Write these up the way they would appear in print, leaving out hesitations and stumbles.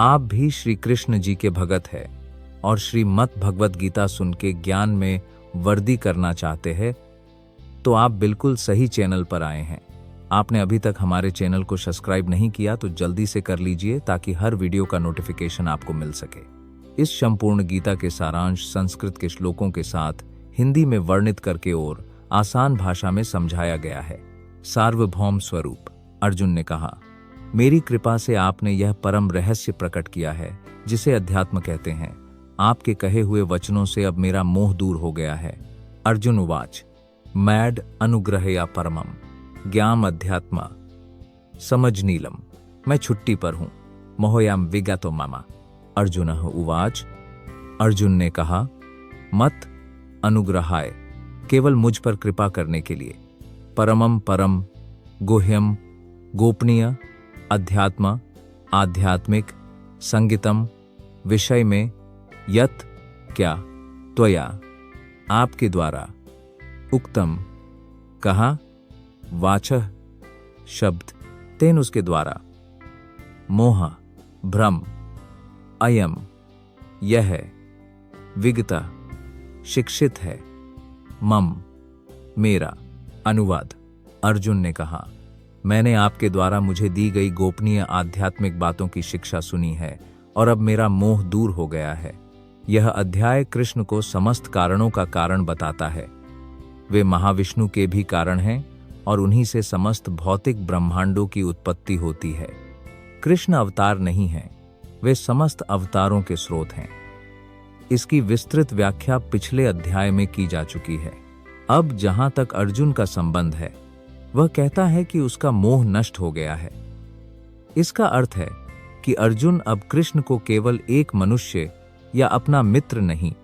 आप भी श्री कृष्ण जी के भगत है और श्रीमद् भगवत गीता सुन के ज्ञान में वृद्धि करना चाहते हैं तो आप बिल्कुल सही चैनल पर आए हैं। आपने अभी तक हमारे चैनल को सब्सक्राइब नहीं किया तो जल्दी से कर लीजिए ताकि हर वीडियो का नोटिफिकेशन आपको मिल सके। इस संपूर्ण गीता के सारांश संस्कृत के श्लोकों के साथ हिंदी में वर्णित करके और आसान भाषा में समझाया गया है। सार्वभौम स्वरूप। अर्जुन ने कहा, मेरी कृपा से आपने यह परम रहस्य प्रकट किया है जिसे अध्यात्म कहते हैं। आपके कहे हुए वचनों से अब मेरा मोह दूर हो गया है। अर्जुन उवाच मैड अनुग्रहया परमम ज्ञाम अध्यात्मा समझ नीलम। मैं छुट्टी पर हूं। मोहयाम विगतो मामा। अर्जुन उवाच। अर्जुन ने कहा, मत अनुग्रहाय, केवल मुझ पर कृपा करने के लिए। परमम परम, गुह्यम गोपनीय, अध्यात्म आध्यात्मिक, संगीतम विषय में, यत क्या, त्वया आपके द्वारा, उक्तम कहा, वाचः शब्द, तेन उसके द्वारा, मोह भ्रम, अयम यह है, विगता शिक्षित है, मम मेरा। अनुवाद। अर्जुन ने कहा, मैंने आपके द्वारा मुझे दी गई गोपनीय आध्यात्मिक बातों की शिक्षा सुनी है और अब मेरा मोह दूर हो गया है। यह अध्याय कृष्ण को समस्त कारणों का कारण बताता है। वे महाविष्णु के भी कारण हैं और उन्हीं से समस्त भौतिक ब्रह्मांडों की उत्पत्ति होती है। कृष्ण अवतार नहीं हैं, वे समस्त अवतारों के स्रोत हैं। इसकी विस्तृत व्याख्या पिछले अध्याय में की जा चुकी है। अब जहां तक अर्जुन का संबंध है, वह कहता है कि उसका मोह नष्ट हो गया है। इसका अर्थ है कि अर्जुन अब कृष्ण को केवल एक मनुष्य या अपना मित्र नहीं,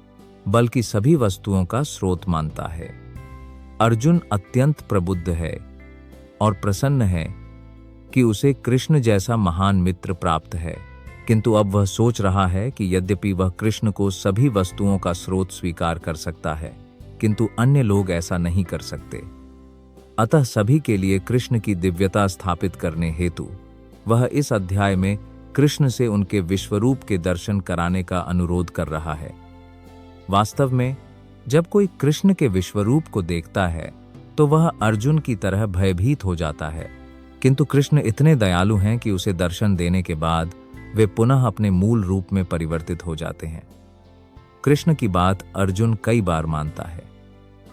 बल्कि सभी वस्तुओं का स्रोत मानता है। अर्जुन अत्यंत प्रबुद्ध है और प्रसन्न है कि उसे कृष्ण जैसा महान मित्र प्राप्त है, किंतु अब वह सोच रहा है कि यद्यपि वह कृष्ण को सभी वस्तुओं का स्रोत स्वीकार कर सकता है, किंतु अन्य लोग ऐसा नहीं कर सकते। अतः सभी के लिए कृष्ण की दिव्यता स्थापित करने हेतु वह इस अध्याय में कृष्ण से उनके विश्वरूप के दर्शन कराने का अनुरोध कर रहा है। वास्तव में जब कोई कृष्ण के विश्वरूप को देखता है तो वह अर्जुन की तरह भयभीत हो जाता है, किंतु कृष्ण इतने दयालु हैं कि उसे दर्शन देने के बाद वे पुनः अपने मूल रूप में परिवर्तित हो जाते हैं। कृष्ण की बात अर्जुन कई बार मानता है।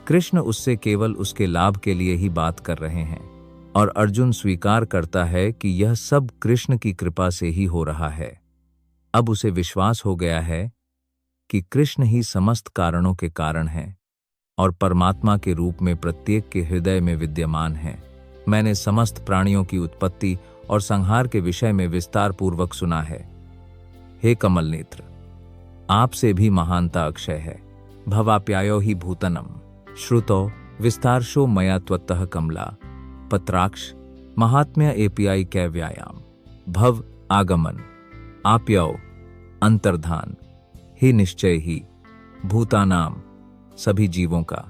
कृष्ण उससे केवल उसके लाभ के लिए ही बात कर रहे हैं और अर्जुन स्वीकार करता है कि यह सब कृष्ण की कृपा से ही हो रहा है। अब उसे विश्वास हो गया है कि कृष्ण ही समस्त कारणों के कारण हैं और परमात्मा के रूप में प्रत्येक के हृदय में विद्यमान हैं। मैंने समस्त प्राणियों की उत्पत्ति और संहार के विषय में विस्तार पूर्वक सुना है। हे कमल नेत्र, आपसे भी महानता अक्षय है। भवाप्यायो ही भूतनम श्रुतो विस्तारशो मया त्वत्तः कमला पत्राक्ष महात्म्य एपीआई कैव्यायाम भव आगमन आप्यो अंतर्धान ही निश्चय ही भूतानाम सभी जीवों का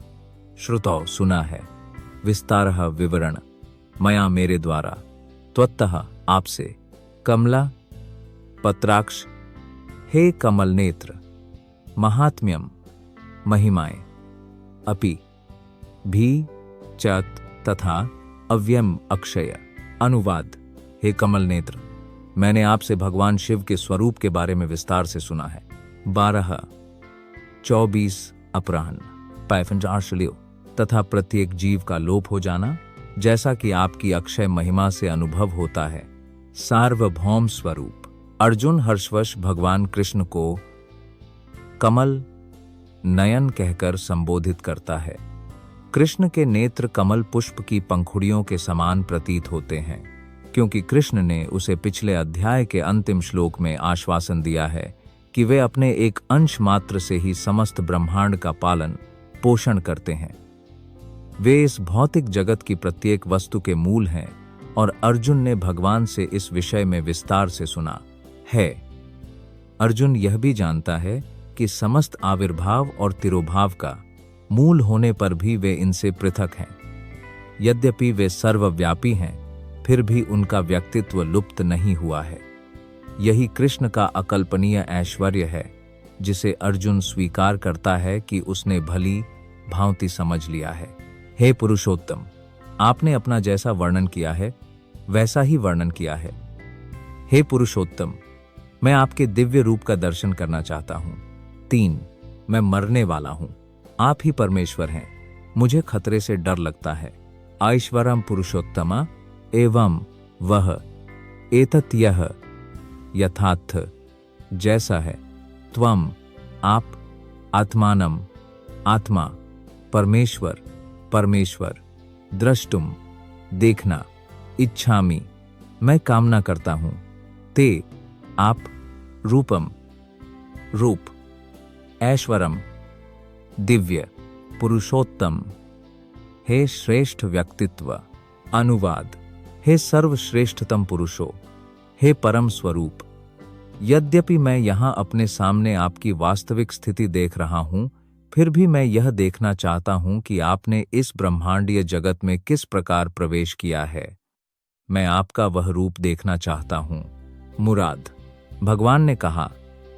श्रुतो सुना है विस्तारः विवरण मया मेरे द्वारा त्वत्तः आपसे कमला पत्राक्ष हे कमल नेत्र महात्म्यम महिमाएं अपि भी चत तथा अव्यम अक्षय। अनुवाद। हे कमल नेत्र, मैंने आपसे भगवान शिव के स्वरूप के बारे में विस्तार से सुना है। 12:24 अपराह्न पैफंजार्शलियो तथा प्रत्येक जीव का लोप हो जाना, जैसा कि आपकी अक्षय महिमा से अनुभव होता है। सार्वभौम स्वरूप। अर्जुन हर्षवश भगवान कृष्ण को कमल नयन कहकर संबोधित करता है। कृष्ण के नेत्र कमल पुष्प की पंखुड़ियों के समान प्रतीत होते हैं, क्योंकि कृष्ण ने उसे पिछले अध्याय के अंतिम श्लोक में आश्वासन दिया है कि वे अपने एक अंश मात्र से ही समस्त ब्रह्मांड का पालन पोषण करते हैं। वे इस भौतिक जगत की प्रत्येक वस्तु के मूल हैं और अर्जुन ने भगवान से इस विषय में विस्तार से सुना है। अर्जुन यह भी जानता है कि समस्त आविर्भाव और तिरोभाव का मूल होने पर भी वे इनसे पृथक हैं। यद्यपि वे सर्वव्यापी हैं, फिर भी उनका व्यक्तित्व लुप्त नहीं हुआ है। यही कृष्ण का अकल्पनीय ऐश्वर्य है, जिसे अर्जुन स्वीकार करता है कि उसने भली भांति समझ लिया है। हे पुरुषोत्तम, आपने अपना जैसा वर्णन किया है वैसा ही वर्णन किया है। हे पुरुषोत्तम, मैं आपके दिव्य रूप का दर्शन करना चाहता हूँ। 3, मैं मरने वाला हूँ, आप ही परमेश्वर हैं, मुझे खतरे से डर लगता है। ऐश्वरम पुरुषोत्तमा एवं वह एतत् यह यथार्थ जैसा है। त्वम आप, आत्मानम आत्मा, परमेश्वर परमेश्वर, द्रष्टुम देखना, इच्छामि मैं कामना करता हूं, ते आप, रूपम रूप, ऐश्वरम दिव्य, पुरुषोत्तम हे श्रेष्ठ व्यक्तित्व। अनुवाद: हे सर्वश्रेष्ठतम पुरुषो, हे परम स्वरूप, यद्यपि मैं यहाँ अपने सामने आपकी वास्तविक स्थिति देख रहा हूँ, फिर भी मैं यह देखना चाहता हूँ कि आपने इस ब्रह्मांडीय जगत में किस प्रकार प्रवेश किया है। मैं आपका वह रूप देखना चाहता हूँ। मुराद: भगवान ने कहा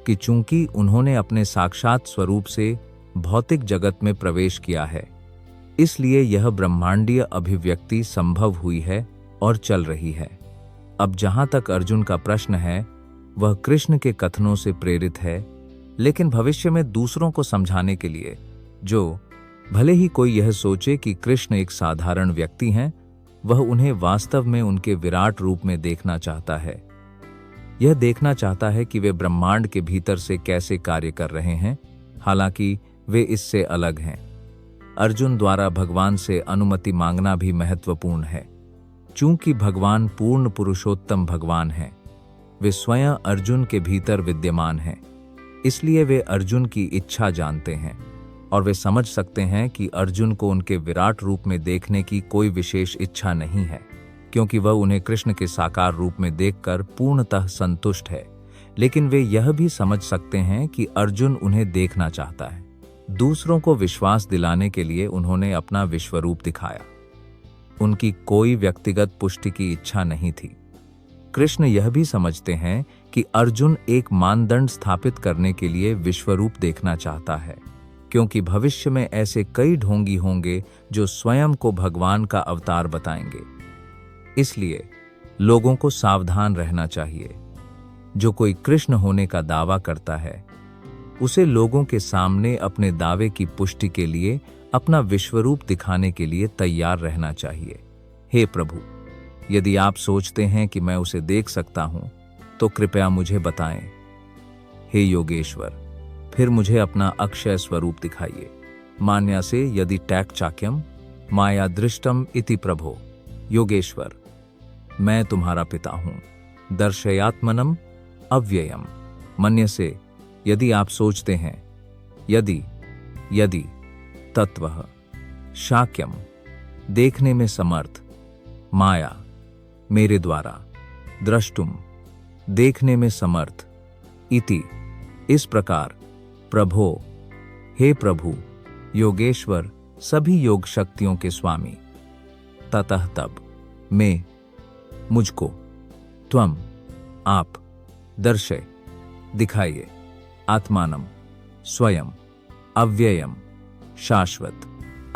कि चूंकि उन्होंने अपने साक्षात स्वरूप से भौतिक जगत में प्रवेश किया है, इसलिए यह ब्रह्मांडीय अभिव्यक्ति संभव हुई है और चल रही है। अब जहां तक अर्जुन का प्रश्न है, वह कृष्ण के कथनों से प्रेरित है, लेकिन भविष्य में दूसरों को समझाने के लिए, जो भले ही कोई यह सोचे कि कृष्ण एक साधारण व्यक्ति हैं, वह उन्हें वास्तव में उनके विराट रूप में देखना चाहता है। यह देखना चाहता है कि वे ब्रह्मांड के भीतर से कैसे कार्य कर रहे हैं, हालांकि वे इससे अलग हैं। अर्जुन द्वारा भगवान से अनुमति मांगना भी महत्वपूर्ण है। चूंकि भगवान पूर्ण पुरुषोत्तम भगवान हैं, वे स्वयं अर्जुन के भीतर विद्यमान हैं, इसलिए वे अर्जुन की इच्छा जानते हैं और वे समझ सकते हैं कि अर्जुन को उनके विराट रूप में देखने की कोई विशेष इच्छा नहीं है, क्योंकि वह उन्हें कृष्ण के साकार रूप में देखकर पूर्णतः संतुष्ट है। लेकिन वे यह भी समझ सकते हैं कि अर्जुन उन्हें देखना चाहता है। दूसरों को विश्वास दिलाने के लिए उन्होंने अपना विश्वरूप दिखाया। उनकी कोई व्यक्तिगत पुष्टि की इच्छा नहीं थी। कृष्ण यह भी समझते हैं कि अर्जुन एक मानदंड स्थापित करने के लिए विश्वरूप देखना चाहता है, क्योंकि भविष्य में ऐसे कई ढोंगी होंगे जो स्वयं को भगवान का अवतार बताएंगे। इसलिए लोगों को सावधान रहना चाहिए। जो कोई कृष्ण होने का दावा करता है, उसे लोगों के सामने अपने दावे की पुष्टि के लिए अपना विश्वरूप दिखाने के लिए तैयार रहना चाहिए। हे प्रभु, यदि आप सोचते हैं कि मैं उसे देख सकता हूं, तो कृपया मुझे बताएं। हे योगेश्वर, फिर मुझे अपना अक्षय स्वरूप दिखाइए। मान्या से यदि टैक चाक्यम माया दृष्टम इति प्रभो। योगेश्वर, मैं तुम्हारा पिता हूं। दर्शयात्मनम अव्ययम। मन्य से यदि आप सोचते हैं, यदि तत्वः शाक्यम देखने में समर्थ, माया मेरे द्वारा, द्रष्टुम देखने में समर्थ, इति इस प्रकार, प्रभो हे प्रभु, योगेश्वर सभी योग शक्तियों के स्वामी, ततः तब मैं मुझको, त्वम आप, दर्शय दिखाइए, आत्मानम स्वयं, अव्ययम शाश्वत।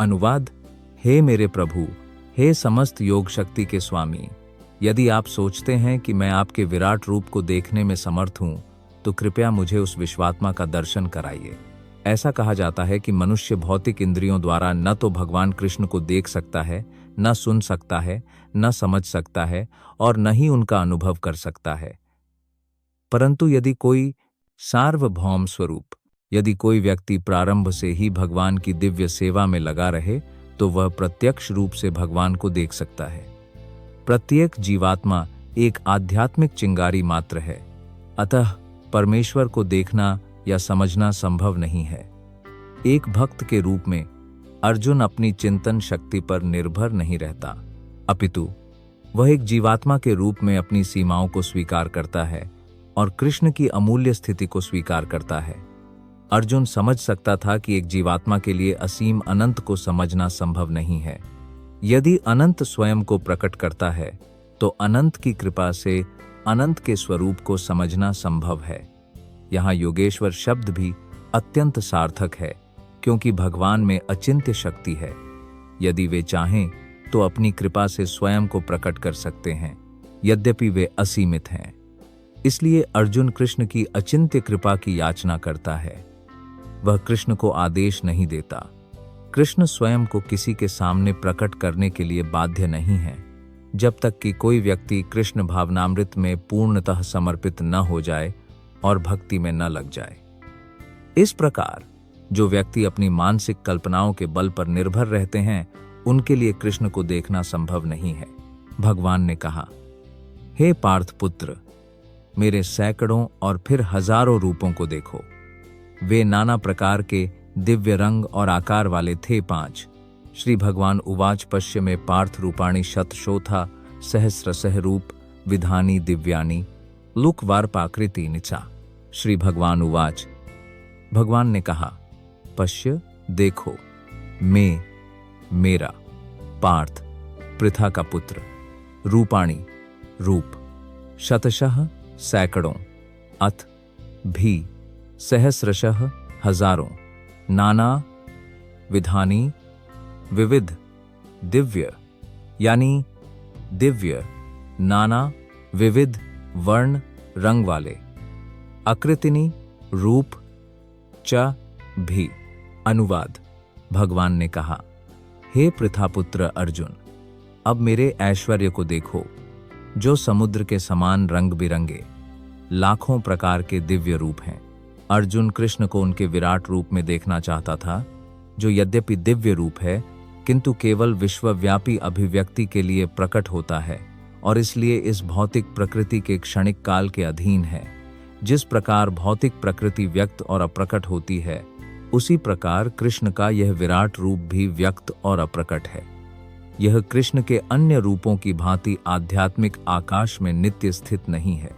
अनुवाद: हे मेरे प्रभु, हे समस्त योग शक्ति के स्वामी, यदि आप सोचते हैं कि मैं आपके विराट रूप को देखने में समर्थ हूं, तो कृपया मुझे उस विश्वात्मा का दर्शन कराइए। ऐसा कहा जाता है कि मनुष्य भौतिक इंद्रियों द्वारा न तो भगवान कृष्ण को देख सकता है, न सुन सकता है, न समझ सकता है और न ही उनका अनुभव कर सकता है। परंतु यदि कोई सार्वभौम स्वरूप, यदि कोई व्यक्ति प्रारंभ से ही भगवान की दिव्य सेवा में लगा रहे, तो वह प्रत्यक्ष रूप से भगवान को देख सकता है। प्रत्येक जीवात्मा एक आध्यात्मिक चिंगारी मात्र है, अतः परमेश्वर को देखना या समझना संभव नहीं है। एक भक्त के रूप में अर्जुन अपनी चिंतन शक्ति पर निर्भर नहीं रहता, अपितु वह एक जीवात्मा के रूप में अपनी सीमाओं को स्वीकार करता है और कृष्ण की अमूल्य स्थिति को स्वीकार करता है। अर्जुन समझ सकता था कि एक जीवात्मा के लिए असीम अनंत को समझना संभव नहीं है। यदि अनंत स्वयं को प्रकट करता है, तो अनंत की कृपा से अनंत के स्वरूप को समझना संभव है। यहाँ योगेश्वर शब्द भी अत्यंत सार्थक है, क्योंकि भगवान में अचिंत्य शक्ति है। यदि वे चाहें तो अपनी कृपा से स्वयं को प्रकट कर सकते हैं, यद्यपि वे असीमित हैं। इसलिए अर्जुन कृष्ण की अचिंत्य कृपा की याचना करता है। वह कृष्ण को आदेश नहीं देता। कृष्ण स्वयं को किसी के सामने प्रकट करने के लिए बाध्य नहीं है, जब तक कि कोई व्यक्ति कृष्ण भावनामृत में पूर्णतः समर्पित न हो जाए और भक्ति में न लग जाए। इस प्रकार जो व्यक्ति अपनी मानसिक कल्पनाओं के बल पर निर्भर रहते हैं, उनके लिए कृष्ण को देखना संभव नहीं है। भगवान ने कहा, हे पार्थ पुत्र, मेरे सैकड़ों और फिर हजारों रूपों को देखो। वे नाना प्रकार के दिव्य रंग और आकार वाले थे। 5 श्री भगवान उवाच पश्य में पार्थ रूपाणि शतशोथा सहस्रशः रूप विधानी दिव्यानी लुक वार्पाकृति निचा। श्री भगवान उवाच, भगवान ने कहा, पश्य देखो, मैं मेरा पार्थ पृथा का पुत्र, रूपाणी रूप, शतशः सैकड़ों, अथ भी सहस्रशः हजारों, नाना विधानी विविध दिव्य यानी दिव्य नाना विविध वर्ण रंग वाले, आकृतिनी रूप च भी। अनुवाद। भगवान ने कहा, हे पृथापुत्र अर्जुन, अब मेरे ऐश्वर्य को देखो, जो समुद्र के समान रंग बिरंगे लाखों प्रकार के दिव्य रूप हैं। अर्जुन कृष्ण को उनके विराट रूप में देखना चाहता था, जो यद्यपि दिव्य रूप है किंतु केवल विश्वव्यापी अभिव्यक्ति के लिए प्रकट होता है और इसलिए इस भौतिक प्रकृति के क्षणिक काल के अधीन है। जिस प्रकार भौतिक प्रकृति व्यक्त और अप्रकट होती है, उसी प्रकार कृष्ण का यह विराट रूप भी व्यक्त और अप्रकट है। यह कृष्ण के अन्य रूपों की भांति आध्यात्मिक आकाश में नित्य स्थित नहीं है।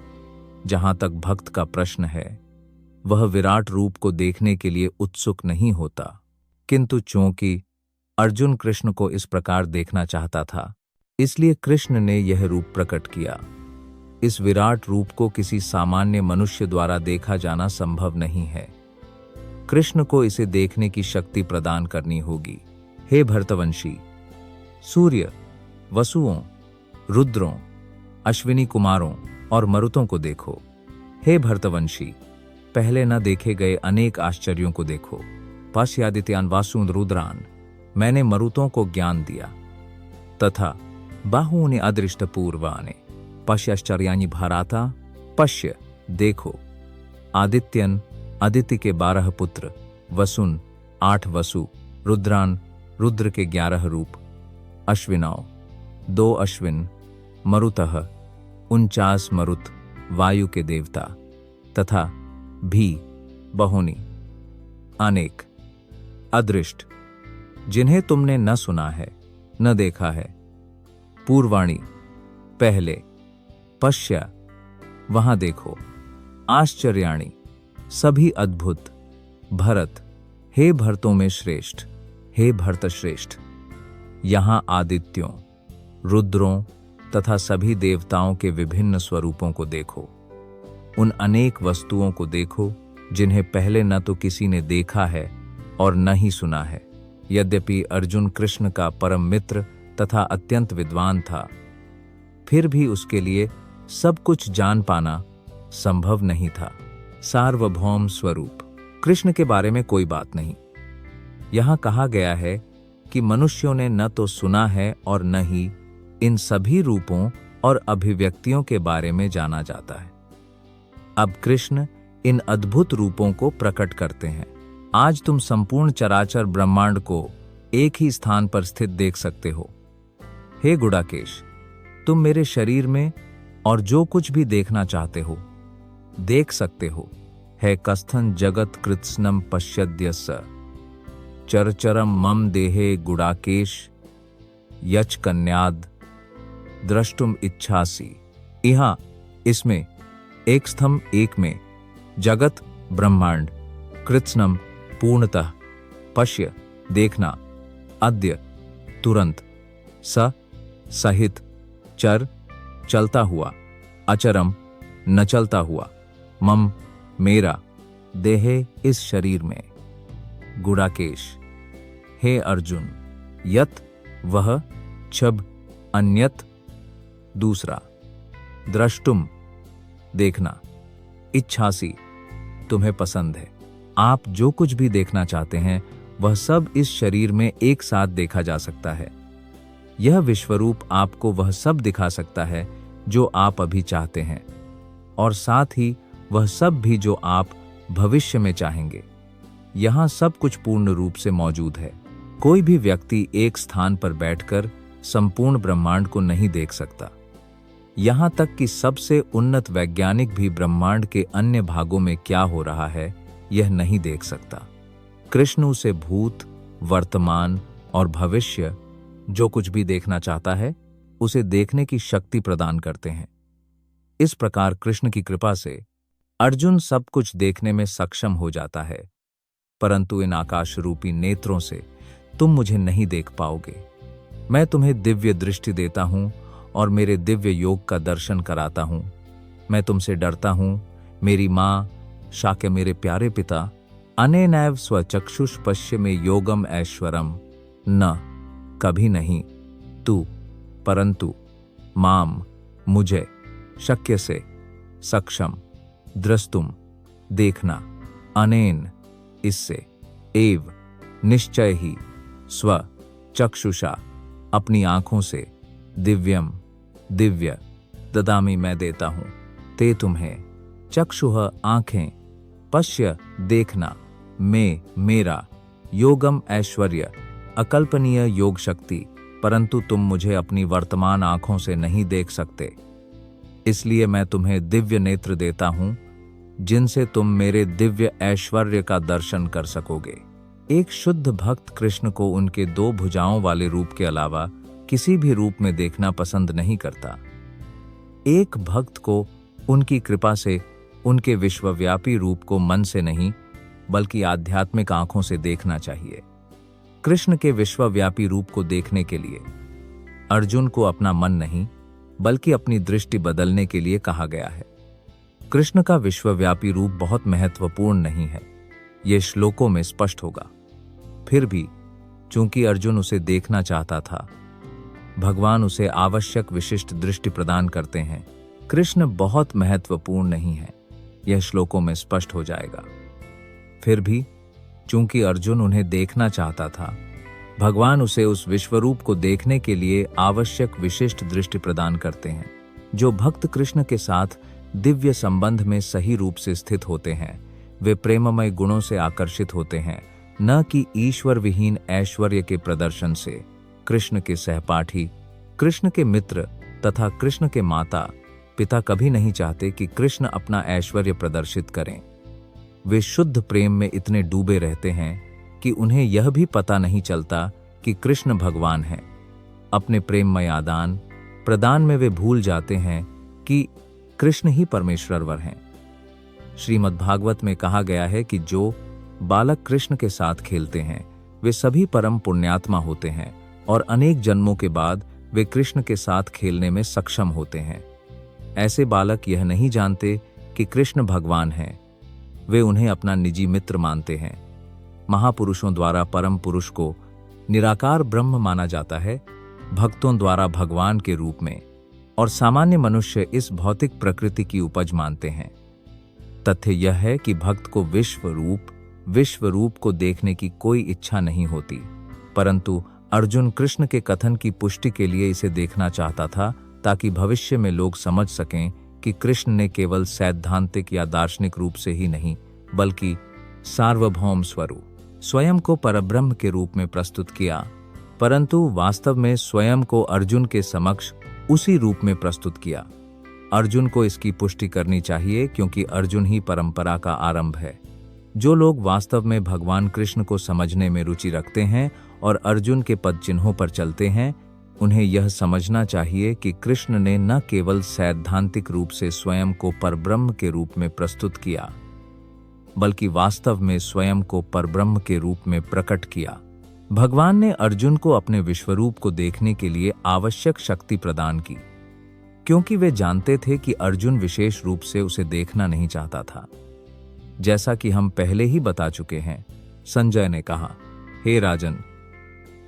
जहां तक भक्त का प्रश्न है, वह विराट रूप को देखने के लिए उत्सुक नहीं होता, किंतु चूंकि अर्जुन कृष्ण को इस प्रकार देखना चाहता था, इसलिए कृष्ण ने यह रूप प्रकट किया। इस विराट रूप को किसी सामान्य मनुष्य द्वारा देखा जाना संभव नहीं है। कृष्ण को इसे देखने की शक्ति प्रदान करनी होगी। हे भरतवंशी, सूर्य, वसुओं, रुद्रों, अश्विनी कुमारों और मरुतों को देखो। हे भरतवंशी, पहले न देखे गए अनेक आश्चर्यों को देखो। पश्यादित्यान वासून रुद्रान, मैंने मरुतों को ज्ञान दिया, तथा बाहूनि अदृष्ट पूर्वाने पश्याश्चर्यानि भराता। पश्य देखो, आदित्यन आदित्य के 12 पुत्र, वसुन 8 वसु, रुद्रान रुद्र के 11 रूप, अश्विनौ 2 अश्विन, मरुतः 49 मरुत वायु के देवता, तथा भी बहुनी अनेक, अदृष्ट जिन्हें तुमने न सुना है न देखा है, पूर्वाणी पहले, पश्या वहां देखो, आश्चर्याणी सभी अद्भुत, भरत हे भरतों में श्रेष्ठ, हे भरत श्रेष्ठ। यहां आदित्यों, रुद्रों तथा सभी देवताओं के विभिन्न स्वरूपों को देखो। उन अनेक वस्तुओं को देखो जिन्हें पहले न तो किसी ने देखा है और न ही सुना है। यद्यपि अर्जुन कृष्ण का परम मित्र तथा अत्यंत विद्वान था, फिर भी उसके लिए सब कुछ जान पाना संभव नहीं था। सार्वभौम स्वरूप कृष्ण के बारे में कोई बात नहीं। यहां कहा गया है कि मनुष्यों ने न तो सुना है और न ही इन सभी रूपों और अभिव्यक्तियों के बारे में जाना जाता है। अब कृष्ण इन अद्भुत रूपों को प्रकट करते हैं। आज तुम संपूर्ण चराचर ब्रह्मांड को एक ही स्थान पर स्थित देख सकते हो। हे गुडाकेश, तुम मेरे शरीर में और जो कुछ भी देखना चाहते हो देख सकते हो। है कस्थन जगत कृत्स्नम पश्यद्यस्य चरचरम मम देहे गुडाकेश यच कन्याद द्रष्टुम इच्छासी। यहाँ इसमें एक स्तंभ एक में जगत ब्रह्मांड, कृत्स्नम पूर्णतः, पश्य देखना, अद्य तुरंत, स सहित, चर चलता हुआ, अचरम, न चलता हुआ, मम, मेरा, देहे, इस शरीर में। गुड़ाकेश, हे अर्जुन, यत, वह, छब, अन्यत, दूसरा, द्रष्टुम, देखना, इच्छासी, तुम्हें पसंद है। आप जो कुछ भी देखना चाहते हैं वह सब इस शरीर में एक साथ देखा जा सकता है। यह विश्वरूप आपको वह सब दिखा सकता है जो आप अभी चाहते हैं, और साथ ही वह सब भी जो आप भविष्य में चाहेंगे। यहाँ सब कुछ पूर्ण रूप से मौजूद है। कोई भी व्यक्ति एक स्थान पर बैठकर संपूर्ण ब्रह्मांड को नहीं देख सकता। यहाँ तक कि सबसे उन्नत वैज्ञानिक भी ब्रह्मांड के अन्य भागों में क्या हो रहा है यह नहीं देख सकता। कृष्ण उसे भूत, वर्तमान और भविष्य जो कुछ भी देखना चाहता है उसे देखने की शक्ति प्रदान करते हैं। इस प्रकार कृष्ण की कृपा से अर्जुन सब कुछ देखने में सक्षम हो जाता है, परंतु इन आकाश रूपी नेत्रों से तुम मुझे नहीं देख पाओगे। मैं तुम्हें दिव्य दृष्टि देता हूं और मेरे दिव्य योग का दर्शन कराता हूं। मैं तुमसे डरता हूं, मेरी मां, शाक्य मेरे प्यारे पिता, अनेनैव स्वचक्षुष पश्य में योगम ऐश्वरम, न, कभी नहीं, तू, परंतु, माम, मुझे, शक्य से, सक्षम, द्रष्टुम, देखना, अनेन, इससे, एव, निश्चय ही, स्व, चक्षुषा, अपनी आंखों से, दिव्यम, दिव्य, ददामी मैं देता हूं, ते तुम्हें, चक्षुः आंखें, पश्य देखना, में मेरा, योगम ऐश्वर्य, अकल्पनीय योग शक्ति, परंतु तुम मुझे अपनी वर्तमान आंखों से नहीं देख सकते। इसलिए मैं तुम्हें दिव्य नेत्र देता हूं जिनसे तुम मेरे दिव्य ऐश्वर्य का दर्शन कर सकोगे। एक शुद्ध भक्त कृष्ण को उनके दो भुजाओं वाले रूप के अलावा किसी भी रूप में देखना पसंद नहीं करता। एक भक्त को उनकी कृपा से उनके विश्वव्यापी रूप को मन से नहीं बल्कि आध्यात्मिक आंखों से देखना चाहिए। कृष्ण के विश्वव्यापी रूप को देखने के लिए अर्जुन को अपना मन नहीं बल्कि अपनी दृष्टि बदलने के लिए कहा गया है। कृष्ण का विश्वव्यापी रूप बहुत महत्वपूर्ण नहीं है, यह श्लोकों में स्पष्ट होगा। फिर भी चूंकि अर्जुन उसे देखना चाहता था, भगवान उसे आवश्यक विशिष्ट दृष्टि प्रदान करते हैं। कृष्ण बहुत महत्वपूर्ण नहीं है, यह श्लोकों में स्पष्ट हो जाएगा। फिर भी चूंकि अर्जुन उन्हें देखना चाहता था, भगवान उसे उस विश्वरूप को देखने के लिए आवश्यक विशिष्ट दृष्टि प्रदान करते हैं। जो भक्त कृष्ण के साथ दिव्य संबंध में सही रूप से स्थित होते हैं, वे प्रेममय गुणों से आकर्षित होते हैं, न कि ईश्वर विहीन ऐश्वर्य के प्रदर्शन से। कृष्ण के सहपाठी, कृष्ण के मित्र तथा कृष्ण के माता पिता कभी नहीं चाहते कि कृष्ण अपना ऐश्वर्य प्रदर्शित करें। वे शुद्ध प्रेम में इतने डूबे रहते हैं कि उन्हें यह भी पता नहीं चलता कि कृष्ण भगवान हैं। अपने प्रेममय आदान प्रदान में वे भूल जाते हैं कि कृष्ण ही परमेश्वरवर हैं। श्रीमद् भागवत में कहा गया है कि जो बालक कृष्ण के साथ खेलते हैं वे सभी परम पुण्यात्मा होते हैं और अनेक जन्मों के बाद वे कृष्ण के साथ खेलने में सक्षम होते हैं। ऐसे बालक यह नहीं जानते कि कृष्ण भगवान हैं, वे उन्हें अपना निजी मित्र मानते हैं। महापुरुषों द्वारा परम पुरुष को निराकार ब्रह्म माना जाता है, भक्तों द्वारा भगवान के रूप में, और सामान्य मनुष्य इस भौतिक प्रकृति की उपज मानते हैं। तथ्य यह है कि भक्त को विश्वरूप को देखने की कोई इच्छा नहीं होती, परंतु अर्जुन कृष्ण के कथन की पुष्टि के लिए इसे देखना चाहता था ताकि भविष्य में लोग समझ सकें कि कृष्ण ने केवल सैद्धांतिक या दार्शनिक रूप से ही नहीं बल्कि सार्वभौम स्वरूप स्वयं को परब्रह्म के रूप में प्रस्तुत किया, परंतु वास्तव में स्वयं को अर्जुन के समक्ष उसी रूप में प्रस्तुत किया। अर्जुन को इसकी पुष्टि करनी चाहिए क्योंकि अर्जुन ही परंपरा का आरंभ है। जो लोग वास्तव में भगवान कृष्ण को समझने में रुचि रखते हैं और अर्जुन के पद चिन्हों पर चलते हैं, उन्हें यह समझना चाहिए कि कृष्ण ने न केवल सैद्धांतिक रूप से स्वयं को परब्रह्म के रूप में प्रस्तुत किया, बल्कि वास्तव में स्वयं को परब्रह्म के रूप में प्रकट किया। भगवान ने अर्जुन को अपने विश्वरूप को देखने के लिए आवश्यक शक्ति प्रदान की। क्योंकि वे जानते थे कि अर्जुन विशेष रूप से उसे देखना नहीं चाहता था। जैसा कि हम पहले ही बता चुके हैं, संजय ने कहा, हे राजन।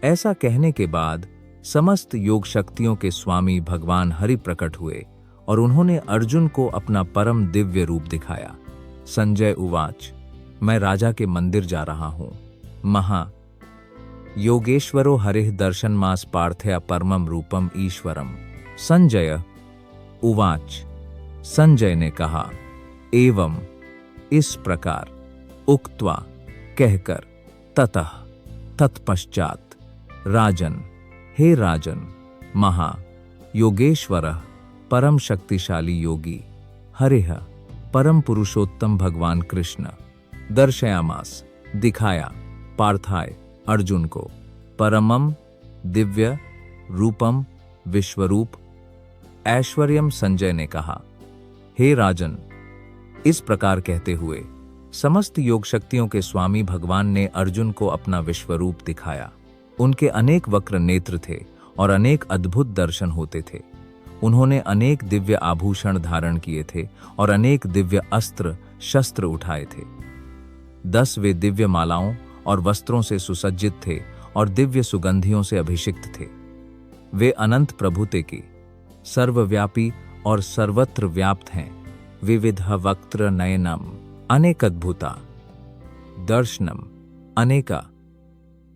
ऐसा कहने के बाद समस्त योग शक्तियों के स्वामी भगवान हरि प्रकट हुए और उन्होंने अर्जुन को अपना परम दिव्य रूप दिखाया। संजय उवाच, मैं राजा के मंदिर जा रहा हूं। महा योगेश्वरो हरिः दर्शनमास पार्थया परमम रूपम ईश्वरम। संजय उवाच, संजय ने कहा, एवं इस प्रकार उक्त्वा कहकर, ततः तत्पश्चात, राजन हे राजन, महा योगेश्वरः परम शक्तिशाली योगी, हरिः परम पुरुषोत्तम भगवान कृष्ण, दर्शयामास दिखाया, पार्थाय अर्जुन को, परमम दिव्य रूपम विश्वरूप ऐश्वर्यम। संजय ने कहा, हे राजन। इस प्रकार कहते हुए समस्त योग शक्तियों के स्वामी भगवान ने अर्जुन को अपना विश्वरूप दिखाया। उनके अनेक वक्र नेत्र थे और अनेक अद्भुत दर्शन होते थे। उन्होंने अनेक दिव्य आभूषण धारण किए थे और अनेक दिव्य अस्त्र शस्त्र उठाए थे। 10 वे दिव्य मालाओं और वस्त्रों से सुसज्जित थे और दिव्य सुगंधियों से अभिषिक्त थे। वे अनंत प्रभुते की, सर्वव्यापी और सर्वत्र व्याप्त हैं। विविध वक्त्र नयनम अनेकद्भुता दर्शनम अनेका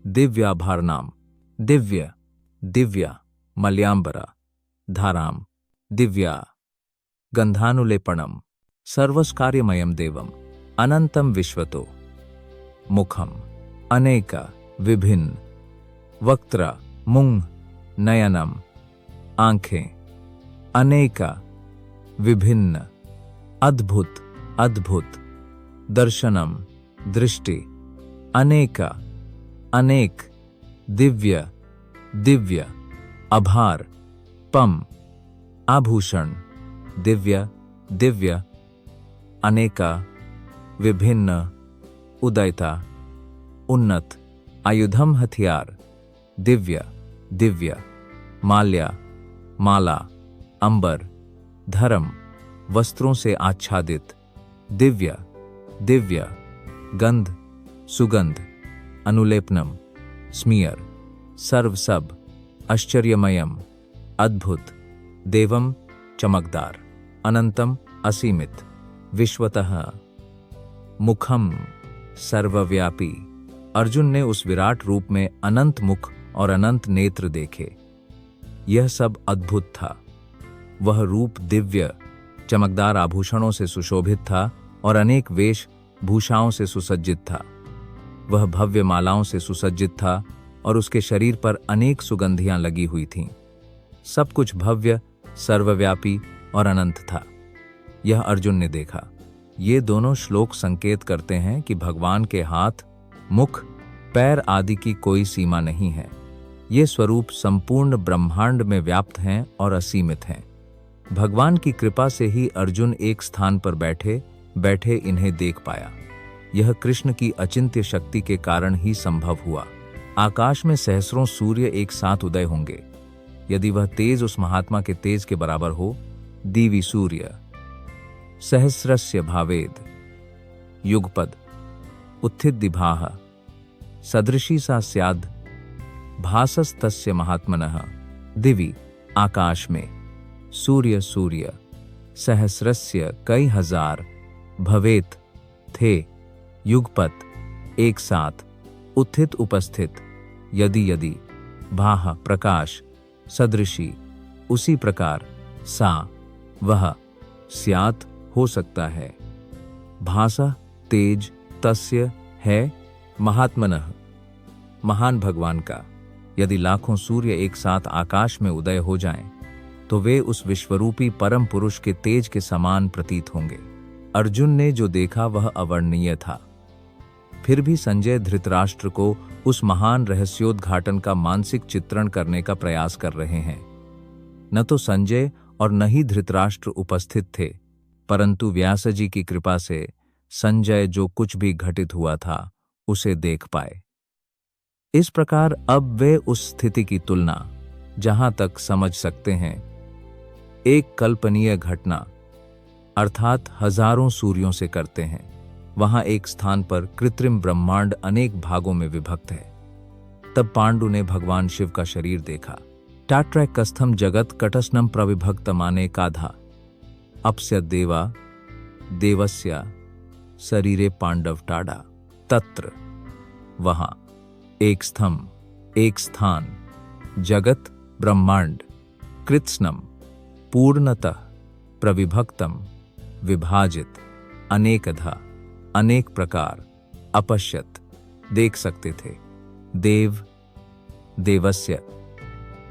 दिव्याभरणाम दिव्य दिव्या मल्याम्बरा धाराम दिव्या गंधानुलेपणम सर्वस्कार्यमयम देवम अनंतम विश्वतो मुखम अनेका विभिन्न वक्त्र मुंग नयनम आंखें अनेका विभिन्न अद्भुत अद्भुत दर्शनम दृष्टि अनेका अनेक दिव्य दिव्य आभार पम आभूषण दिव्य दिव्य अनेका विभिन्न उदयता उन्नत आयुधम हथियार दिव्य दिव्य माल्या माला अंबर धर्म वस्त्रों से आच्छादित दिव्य दिव्य गंध सुगंध अनुलेपनम स्मियर सर्व सब आश्चर्यमयम अद्भुत देवम चमकदार अनंतम असीमित विश्वतः मुखम सर्वव्यापी। अर्जुन ने उस विराट रूप में अनंत मुख और अनंत नेत्र देखे। यह सब अद्भुत था। वह रूप दिव्य चमकदार आभूषणों से सुशोभित था और अनेक वेश भूषाओं से सुसज्जित था। वह भव्य मालाओं से सुसज्जित था और उसके शरीर पर अनेक सुगंधियां लगी हुई थीं। सब कुछ भव्य, सर्वव्यापी और अनंत था। यह अर्जुन ने देखा। ये दोनों श्लोक संकेत करते हैं कि भगवान के हाथ, मुख, पैर आदि की कोई सीमा नहीं है। ये स्वरूप संपूर्ण ब्रह्मांड में व्याप्त हैं और असीमित हैं। भगवान की कृपा से ही अर्जुन एक स्थान पर बैठे बैठे इन्हें देख पाया। यह कृष्ण की अचिंत्य शक्ति के कारण ही संभव हुआ। आकाश में सहस्रों सूर्य एक साथ उदय होंगे। यदि वह तेज उस महात्मा के तेज के बराबर हो, दीवि सूर्य सहस्रस्य भावेद युगपद उत्थित दिभाः सदृशी सा स्याद् भासस्तस्य महात्मनः। दिवि आकाश में सूर्य सूर्य सहस्रस्य कई हजार भवेत थे युगपत एक साथ उत्थित उपस्थित यदि यदि भाः प्रकाश सदृशी उसी प्रकार सा वह स्यात् हो सकता है भासा तेज तस्य है महात्मनः महान भगवान का। यदि लाखों सूर्य एक साथ आकाश में उदय हो जाएं, तो वे उस विश्वरूपी परम पुरुष के तेज के समान प्रतीत होंगे। अर्जुन ने जो देखा वह अवर्णनीय था। फिर भी संजय धृतराष्ट्र को उस महान रहस्योद्घाटन का मानसिक चित्रण करने का प्रयास कर रहे हैं। न तो संजय और न ही धृतराष्ट्र उपस्थित थे, परंतु व्यासजी की कृपा से संजय जो कुछ भी घटित हुआ था उसे देख पाए। इस प्रकार अब वे उस स्थिति की तुलना, जहां तक समझ सकते हैं, एक कल्पनीय घटना अर्थात हजारों सूर्यों से करते हैं। वहां एक स्थान पर कृत्रिम ब्रह्मांड अनेक भागों में विभक्त है। तब पांडु ने भगवान शिव का शरीर देखा। टाट्रैकस्थम जगत कटस्नम प्रविभक्तमाने काधा अपस्य देवा देवस्य शरीरे पांडव टाड़ा। तत्र वहां एक स्तंभ, एक स्थान, जगत ब्रह्मांड कृत्स्नम पूर्णतः प्रविभक्तम विभाजित अनेकधा अनेक प्रकार अपश्यत देख सकते थे। देव देवस्य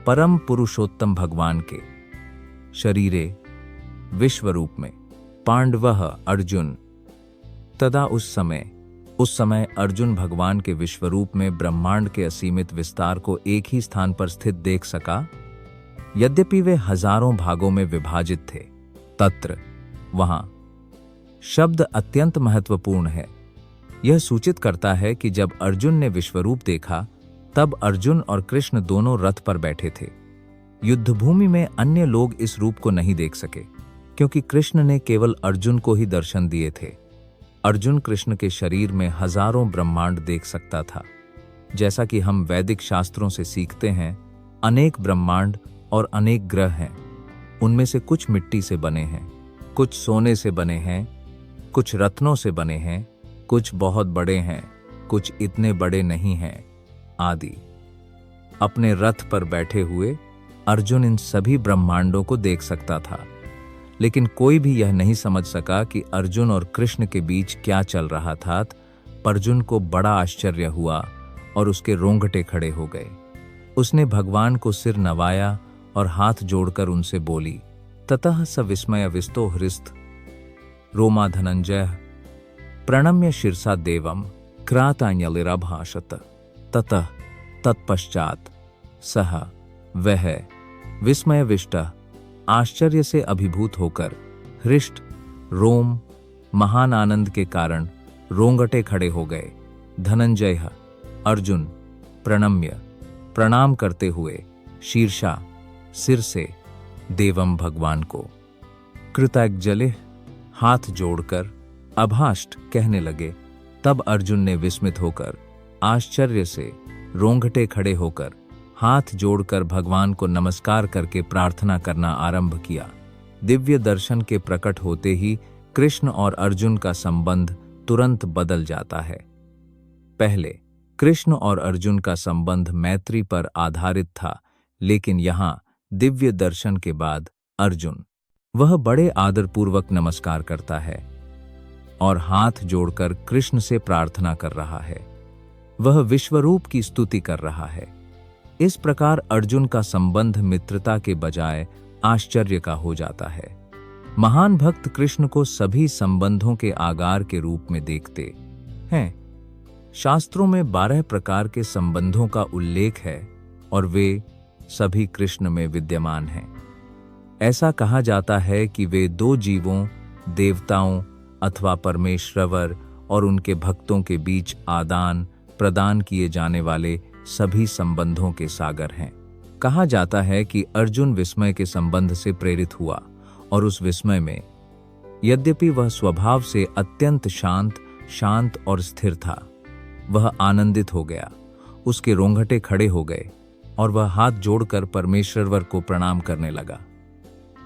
परम पुरुषोत्तम भगवान के शरीरे विश्व रूप में पांडवः अर्जुन तदा उस समय अर्जुन भगवान के विश्वरूप में ब्रह्मांड के असीमित विस्तार को एक ही स्थान पर स्थित देख सका। यद्यपि वे हजारों भागों में विभाजित थे। तत्र वहां शब्द अत्यंत महत्वपूर्ण है। यह सूचित करता है कि जब अर्जुन ने विश्वरूप देखा तब अर्जुन और कृष्ण दोनों रथ पर बैठे थे। युद्धभूमि में अन्य लोग इस रूप को नहीं देख सके क्योंकि कृष्ण ने केवल अर्जुन को ही दर्शन दिए थे। अर्जुन कृष्ण के शरीर में हजारों ब्रह्मांड देख सकता था। जैसा कि हम वैदिक शास्त्रों से सीखते हैं, अनेक ब्रह्मांड और अनेक ग्रह हैं। उनमें से कुछ मिट्टी से बने हैं, कुछ सोने से बने हैं, कुछ रत्नों से बने हैं, कुछ बहुत बड़े हैं, कुछ इतने बड़े नहीं हैं आदि। अपने रथ पर बैठे हुए अर्जुन इन सभी ब्रह्मांडों को देख सकता था, लेकिन कोई भी यह नहीं समझ सका कि अर्जुन और कृष्ण के बीच क्या चल रहा था। अर्जुन को बड़ा आश्चर्य हुआ और उसके रोंगटे खड़े हो गए। उसने भगवान को सिर नवाया और हाथ जोड़कर उनसे बोली, ततः स विस्मय विस्तो हृस्त रोमा धनंजय प्रणम्य शीर्षा देवम क्रातान्यलिरभाषत। ततः तत्पश्चात सह वह विस्मयविष्ट आश्चर्य से अभिभूत होकर हृष्ट रोम महान आनंद के कारण रोंगटे खड़े हो गए। धनंजय अर्जुन प्रणम्य प्रणाम करते हुए शीर्षा सिर से देवम भगवान को कृतज्ञ हाथ जोड़कर अभाष्ट कहने लगे। तब अर्जुन ने विस्मित होकर आश्चर्य से रोंगटे खड़े होकर हाथ जोड़कर भगवान को नमस्कार करके प्रार्थना करना आरंभ किया। दिव्य दर्शन के प्रकट होते ही कृष्ण और अर्जुन का संबंध तुरंत बदल जाता है। पहले कृष्ण और अर्जुन का संबंध मैत्री पर आधारित था, लेकिन यहाँ दिव्य दर्शन के बाद अर्जुन वह बड़े आदरपूर्वक नमस्कार करता है और हाथ जोड़कर कृष्ण से प्रार्थना कर रहा है। वह विश्वरूप की स्तुति कर रहा है। इस प्रकार अर्जुन का संबंध मित्रता के बजाय आश्चर्य का हो जाता है। महान भक्त कृष्ण को सभी संबंधों के आगार के रूप में देखते हैं। शास्त्रों में 12 प्रकार के संबंधों का उल्लेख है और वे सभी कृष्ण में विद्यमान हैं। ऐसा कहा जाता है कि वे दो जीवों, देवताओं अथवा परमेश्वर और उनके भक्तों के बीच आदान प्रदान किए जाने वाले सभी संबंधों के सागर हैं। कहा जाता है कि अर्जुन विस्मय के संबंध से प्रेरित हुआ और उस विस्मय में यद्यपि वह स्वभाव से अत्यंत शांत और स्थिर था, वह आनंदित हो गया। उसके रोंगटे खड़े हो गए और वह हाथ जोड़कर परमेश्वर को प्रणाम करने लगा।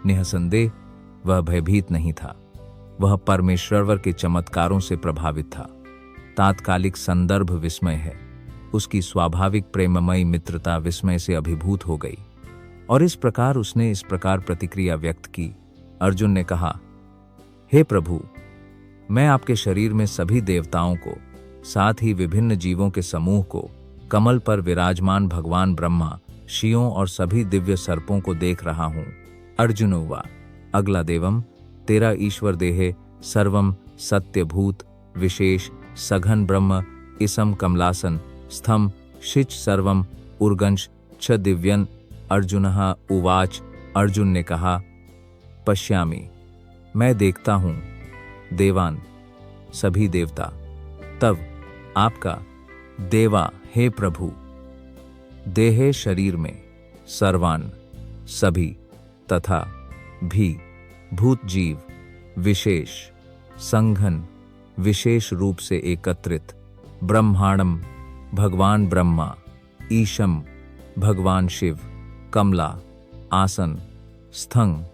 निःसंदेह वह भयभीत नहीं था, वह परमेश्वर के चमत्कारों से प्रभावित था। तात्कालिक संदर्भ विस्मय है। उसकी स्वाभाविक प्रेममयी मित्रता विस्मय से अभिभूत हो गई और इस प्रकार उसने इस प्रकार प्रतिक्रिया व्यक्त की। अर्जुन ने कहा, हे प्रभु, मैं आपके शरीर में सभी देवताओं को, साथ ही विभिन्न जीवों के समूह को, कमल पर विराजमान भगवान ब्रह्मा, शिवों और सभी दिव्य सर्पों को देख रहा हूं। अर्जुन उवा अगला देवम तेरा ईश्वर देहे सर्वम सत्यभूत विशेष सघन ब्रह्म इसम कमलासन स्थम शिच सर्वम उर्गंश छ दिव्यन। अर्जुनः उवाच अर्जुन ने कहा, पश्यामि मैं देखता हूं देवान सभी देवता। तब आपका देवा हे प्रभु देहे शरीर में सर्वान सभी तथा भी, भूत जीव, विशेष, संघन, विशेष रूप से एकत्रित, ब्रह्मांडम, भगवान ब्रह्मा, ईशम, भगवान शिव, कमला, आसन, स्थंग,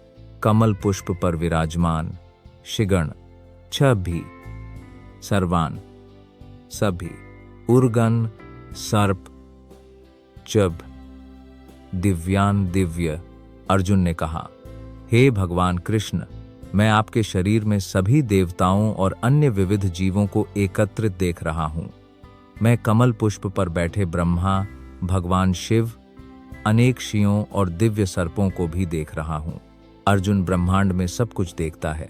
कमल पुष्प पर विराजमान, शिगण, छ भी, सर्वान, सभी, उर्गन, सर्प, चब, दिव्यान, दिव्य। अर्जुन ने कहा, हे भगवान कृष्ण, मैं आपके शरीर में सभी देवताओं और अन्य विविध जीवों को एकत्रित देख रहा हूं। मैं कमल पुष्प पर बैठे ब्रह्मा, भगवान शिव, अनेक शियों और दिव्य सर्पों को भी देख रहा हूं। अर्जुन ब्रह्मांड में सब कुछ देखता है,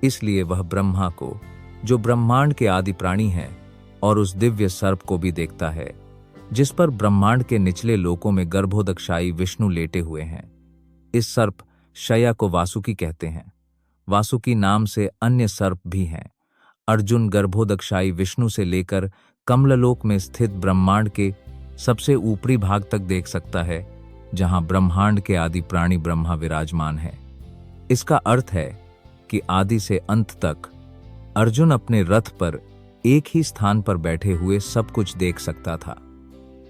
इसलिए वह ब्रह्मा को, जो ब्रह्मांड के आदि प्राणी हैं, और उस दिव्य सर्प को भी देखता है, जिस पर ब्रह्मांड के निचले लोकों में गर्भोदकशायी विष्णु लेटे हुए हैं। इस सर्प शया को वासुकी कहते हैं। वासुकी नाम से अन्य सर्प भी हैं। अर्जुन गर्भोदकशायी विष्णु से लेकर कमललोक में स्थित ब्रह्मांड के सबसे ऊपरी भाग तक देख सकता है, जहां ब्रह्मांड के आदि प्राणी ब्रह्मा विराजमान है। इसका अर्थ है कि आदि से अंत तक अर्जुन अपने रथ पर एक ही स्थान पर बैठे हुए सब कुछ देख सकता था।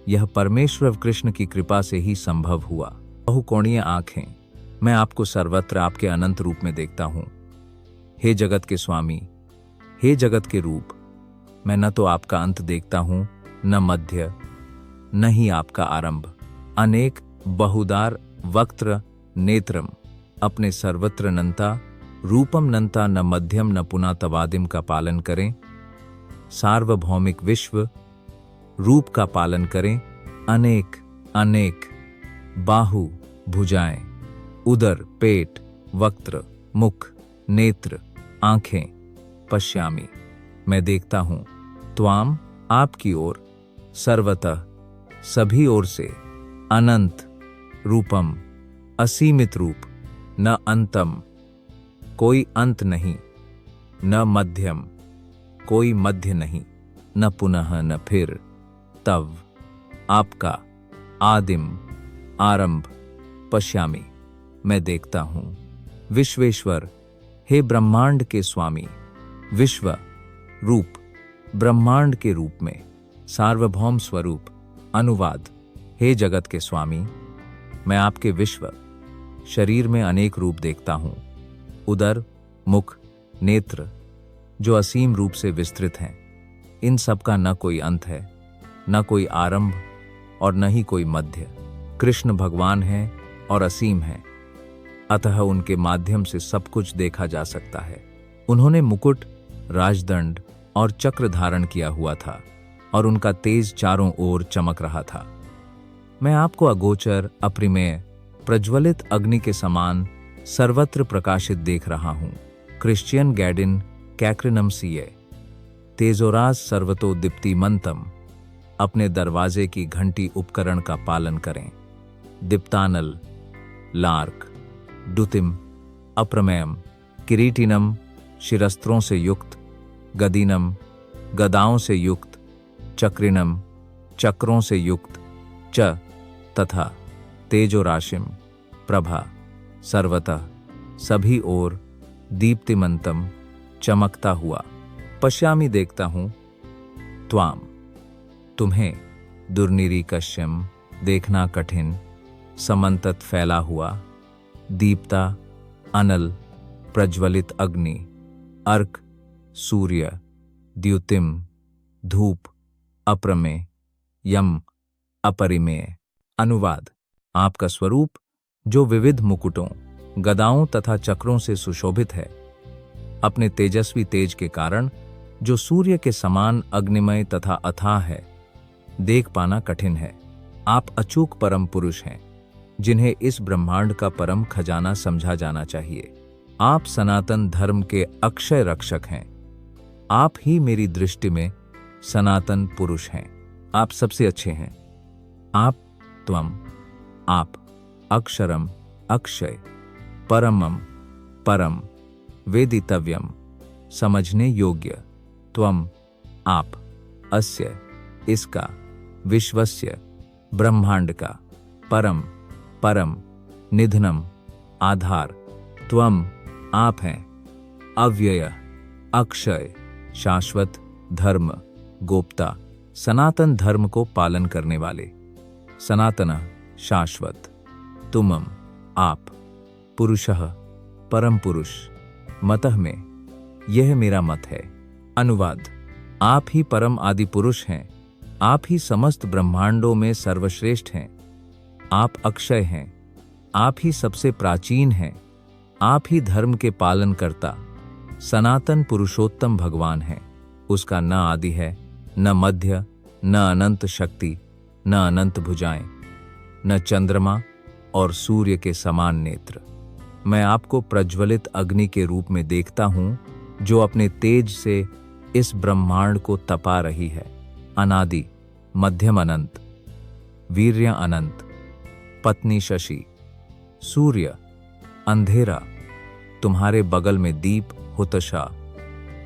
यह परमेश्वर कृष्ण की कृपा से ही संभव हुआ। बहुकोणीय आंखें, मैं आपको सर्वत्र आपके अनंत रूप में देखता हूं। हे जगत के स्वामी, हे जगत के रूप, मैं न तो आपका अंत देखता हूं, न मध्य, न ही आपका आरंभ। अनेक बहुदार वक्त्र नेत्रम, अपने सर्वत्र नंता, रूपम नंता, न मध्यम न पुना तवादिम का पालन करें। सार्वभौमिक विश्व रूप का पालन करें। अनेक अनेक बाहु, भुजाएं, उदर, पेट, वक्त्र, मुख, नेत्र, आंखें, पश्यामी, मैं देखता हूं। त्वाम, आपकी ओर, सर्वतः, सभी ओर से, अनंत, रूपम, असीमित रूप, न अंतम, कोई अंत नहीं, न मध्यम, कोई मध्य नहीं, न पुनः न फिर, तव, आपका, आदिम, आरंभ, पश्यामी, मैं देखता हूं। विश्वेश्वर, हे ब्रह्मांड के स्वामी, विश्व रूप, ब्रह्मांड के रूप में, सार्वभौम स्वरूप। अनुवाद, हे जगत के स्वामी, मैं आपके विश्व शरीर में अनेक रूप देखता हूं। उदर, मुख, नेत्र, जो असीम रूप से विस्तृत हैं। इन सब का न कोई अंत है, न कोई आरंभ और न ही कोई मध्य। कृष्ण भगवान हैं और असीम हैं, अतः उनके माध्यम से सब कुछ देखा जा सकता है। उन्होंने मुकुट, राजदंड और चक्र धारण किया हुआ था और उनका तेज चारों ओर चमक रहा था। मैं आपको अगोचर, अप्रिमेय, प्रज्वलित अग्नि के समान सर्वत्र प्रकाशित देख रहा हूं। क्रिश्चियन गैडिन कैक्रिनम सीए, तेजोराज सर्वतो दीप्तिमंतम, अपने दरवाजे की घंटी उपकरण का पालन करें। दीप्तानल, लार्क, दुतिम, अप्रमेयम, किरीटिनम, शिरस्त्रों से युक्त, गदीनम, गदाओं से युक्त, चक्रिनम, चक्रों से युक्त, च, तथा, तेजोराशिम, प्रभा, सर्वतः, सभी ओर, दीप्तिमंतम, चमकता हुआ, पश्यामी, देखता हूं। त्वाम, तुम्हें, दुर्निरीकश्यम, देखना कठिन, समंतत फैला हुआ, दीप्ता, अनल, प्रज्वलित अग्नि, अर्क, सूर्य, द्युतिम, धूप, अप्रमेय, यम, अपरिमेय। अनुवाद, आपका स्वरूप, जो विविध मुकुटों, गदाओं तथा चक्रों से सुशोभित है, अपने तेजस्वी तेज के कारण, जो सूर्य के समान अग्निमय तथा अथाह है, देख पाना कठिन है। आप अचूक परम पुरुष हैं, जिन्हें इस ब्रह्मांड का परम खजाना समझा जाना चाहिए। आप सनातन धर्म के अक्षय रक्षक हैं। आप ही मेरी दृष्टि में सनातन पुरुष हैं। आप सबसे अच्छे हैं। आप, त्वम, आप, अक्षरम, अक्षय, परमम, परम, वेदितव्यम, समझने योग्य, त्वम, आप, अस्य, इसका, विश्वस्य, ब्रह्मांड का, परम, परम, निधनम, आधार, त्वम आप हैं, अव्यय अक्षय शाश्वत धर्म गोप्ता सनातन धर्म को पालन करने वाले, सनातन शाश्वत, तुमम आप, पुरुषः परम पुरुष, मतः में यह मेरा मत है। अनुवाद, आप ही परम आदि पुरुष हैं, आप ही समस्त ब्रह्मांडों में सर्वश्रेष्ठ हैं, आप अक्षय हैं, आप ही सबसे प्राचीन हैं, आप ही धर्म के पालन करता सनातन पुरुषोत्तम भगवान हैं। उसका न आदि है, न मध्य, न अनंत शक्ति, न अनंत भुजाएं, न चंद्रमा और सूर्य के समान नेत्र। मैं आपको प्रज्वलित अग्नि के रूप में देखता हूं, जो अपने तेज से इस ब्रह्मांड को तपा रही है। अनादि, मध्यम अनंत, वीर्य अनंत, पत्नी शशि, सूर्य, अंधेरा, तुम्हारे बगल में दीप हुतशा,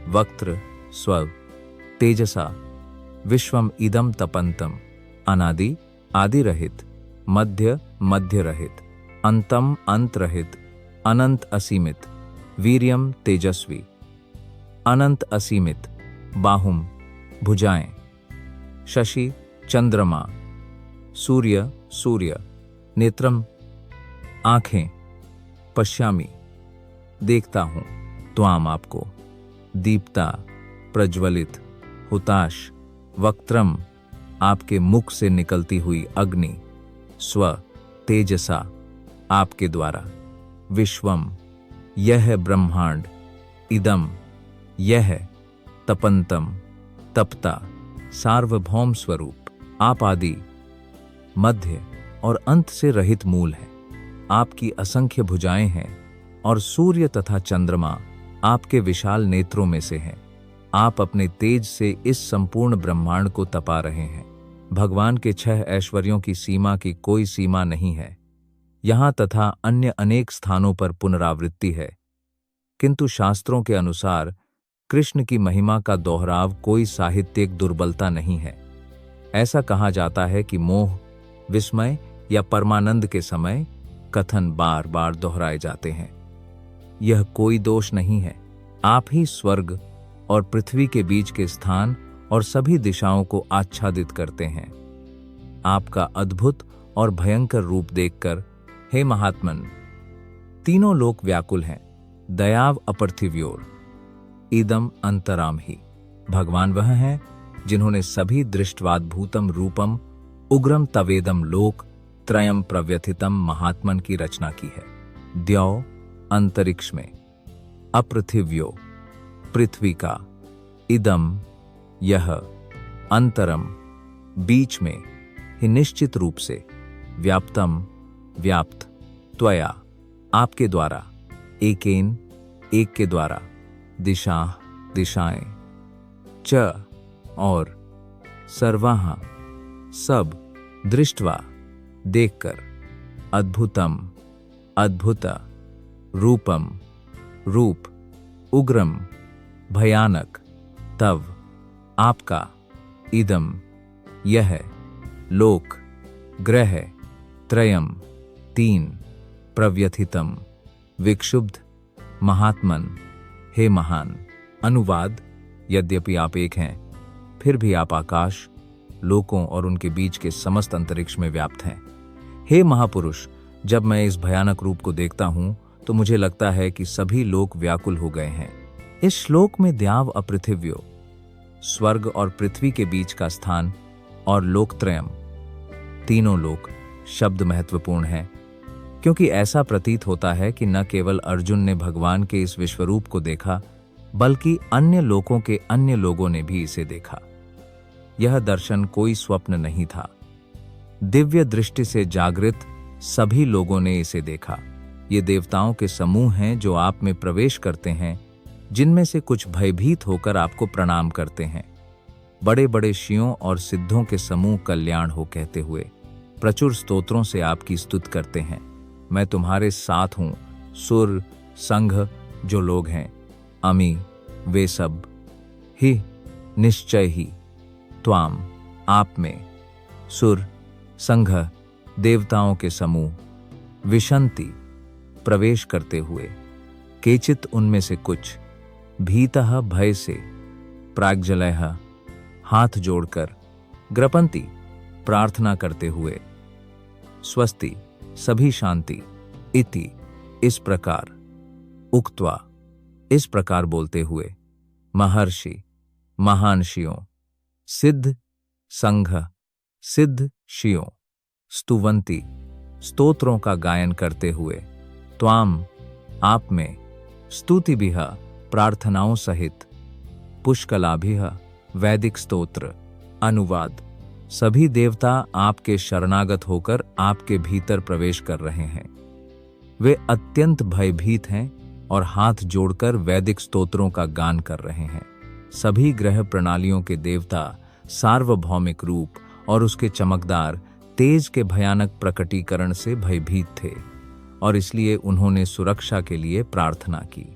वक्त्र स्व, तेजसा, विश्वम इदम तपंतम, अनादि आदि रहित, मध्य मध्य रहित, अंतम अंत रहित, अनंत असीमित, वीर्यम तेजस्वी, अनंत असीमित, बाहुम भुजाएं, शशि चंद्रमा, सूर्य सूर्य, नेत्रम आंखें, पश्यामी देखता हूं, त्वाम आपको, दीप्ता प्रज्वलित, हुताश, वक्त्रम आपके मुख से निकलती हुई अग्नि, स्व तेजसा आपके द्वारा, विश्वम यह ब्रह्मांड, इदम यह, तपंतम तपता, सार्वभौम स्वरूप, आप आदि मध्य और अंत से रहित मूल है। आपकी असंख्य भुजाएं हैं और सूर्य तथा चंद्रमा आपके विशाल नेत्रों में से हैं। आप अपने तेज से इस संपूर्ण ब्रह्मांड को तपा रहे हैं। भगवान के 6 ऐश्वर्यों की सीमा की कोई सीमा नहीं है। यहाँ तथा अन्य अनेक स्थानों पर पुनरावृत्ति है, किंतु शास्त्रों के अनुसार कृष्ण की महिमा का दोहराव कोई साहित्यिक दुर्बलता नहीं है। ऐसा कहा जाता है कि मोह, विस्मय या परमानंद के समय कथन बार बार दोहराए जाते हैं। यह कोई दोष नहीं है। आप ही स्वर्ग और पृथ्वी के बीच के स्थान और सभी दिशाओं को आच्छादित करते हैं। आपका अद्भुत और भयंकर रूप देखकर, हे महात्मन, तीनों लोक व्याकुल हैं। दयाव अपृथिव्योर, इदम अंतराम ही। भगवान वह हैं जिन्होंने सभी दृष्टवाद्भूतम रूपम उग्रम तवेदम लोक त्रयम प्रव्यथितम महात्मन की रचना की है। द्यौ अंतरिक्ष में, अपृथिव्यो पृथ्वी का, इदम यह, अंतरम बीच में ही निश्चित रूप से, व्याप्तम व्याप्त, त्वया आपके द्वारा, एकेन एक के द्वारा, दिशा दिशाएं, च और, सर्वाहा सब, दृष्टवा देखकर, अद्भुतम अद्भुत, रूपम रूप, उग्रम भयानक, तव आपका, इदम यह, लोक ग्रह त्रयम 3, प्रव्यथितम विक्षुब्ध, महात्मन हे महान। अनुवाद, यद्यपि आप एक हैं, फिर भी आप आकाश, लोकों और उनके बीच के समस्त अंतरिक्ष में व्याप्त हैं। हे महापुरुष, जब मैं इस भयानक रूप को देखता हूं तो मुझे लगता है कि सभी लोक व्याकुल हो गए हैं। इस श्लोक में द्याव अपृथिव्यो, स्वर्ग और पृथ्वी के बीच का स्थान, और लोकत्रयम, तीनों लोक शब्द महत्वपूर्ण है, क्योंकि ऐसा प्रतीत होता है कि न केवल अर्जुन ने भगवान के इस विश्वरूप को देखा, बल्कि अन्य लोकों के अन्य लोगों ने भी इसे देखा। यह दर्शन कोई स्वप्न नहीं था। दिव्य दृष्टि से जागृत सभी लोगों ने इसे देखा। ये देवताओं के समूह हैं जो आप में प्रवेश करते हैं, जिनमें से कुछ भयभीत होकर आपको प्रणाम करते हैं। बड़े बड़े ऋषियों और सिद्धों के समूह कल्याण हो कहते हुए प्रचुर स्तोत्रों से आपकी स्तुति करते हैं। मैं तुम्हारे साथ हूँ। सुर संघ जो लोग हैं, अमी वे सब, ही निश्चय ही, त्वाम आप में, सुर संघ देवताओं के समूह, विशंति प्रवेश करते हुए, केचित् उनमें से कुछ भीतः भय से प्राग्जलयः हाथ जोड़कर ग्रपन्ति प्रार्थना करते हुए स्वस्ति सभी शांति इति इस प्रकार उक्त्वा इस प्रकार बोलते हुए महर्षि महानशियों सिद्ध संघ सिद्ध शियों स्तुवंती स्तोत्रों का गायन करते हुए त्वाम आप में स्तुतिभिः प्रार्थनाओं सहित पुष्कलाभिः वैदिक स्तोत्र अनुवाद सभी देवता आपके शरणागत होकर आपके भीतर प्रवेश कर रहे हैं। वे अत्यंत भयभीत हैं और हाथ जोड़कर वैदिक स्तोत्रों का गान कर रहे हैं। सभी ग्रह प्रणालियों के देवता सार्वभौमिक रूप और उसके चमकदार तेज के भयानक प्रकटीकरण से भयभीत थे और इसलिए उन्होंने सुरक्षा के लिए प्रार्थना की।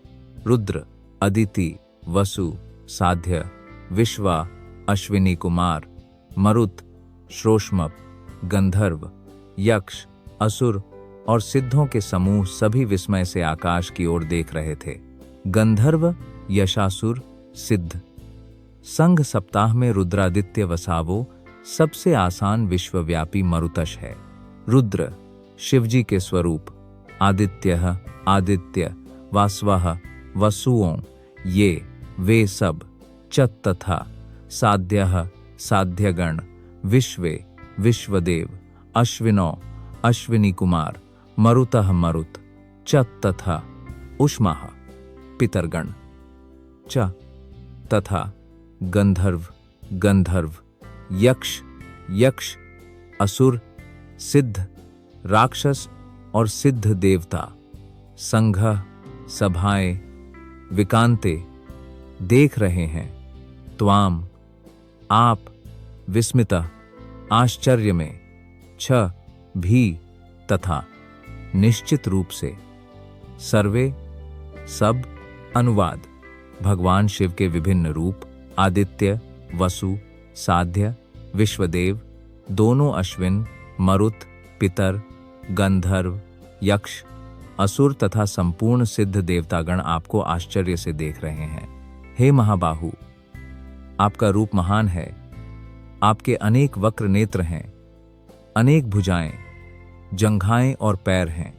रुद्र, अदिति, वसु, साध्य, विश्वा, अश्विनी कुमार, मरुत, श्रोष्मप, गंधर्व, यक्ष, असुर और सिद्धों के समूह सभी विस्मय से आकाश की ओर देख रहे थे। गंधर्व, यशासुर, सिद्ध संघ सप्ताह में रुद्रादित्य वसावो सबसे आसान विश्वव्यापी मरुतश है। रुद्र शिवजी के स्वरूप, आदित्यः आदित्य, वासवः वसुओं ये वे सब, च तथा साध्यः साध्यगण, विश्वे विश्वदेव, अश्विनो अश्विनी कुमार, मरुतः मरुत, च तथा उष्माः पितरगण, च तथा गंधर्व गंधर्व, यक्ष यक्ष, असुर, सिद्ध राक्षस और सिद्ध देवता, संघ सभाएं विकांते देख रहे हैं। त्वाम आप विस्मितः आश्चर्य में, छ भी तथा निश्चित रूप से, सर्वे सब। अनुवाद भगवान शिव के विभिन्न रूप आदित्य, वसु, साध्य, विश्वदेव, दोनों अश्विन, मरुत, पितर, गंधर्व, यक्ष, असुर तथा संपूर्ण सिद्ध देवतागण आपको आश्चर्य से देख रहे हैं। हे महाबाहु, आपका रूप महान है। आपके अनेक वक्र नेत्र हैं, अनेक भुजाएं, जंघाएं और पैर हैं।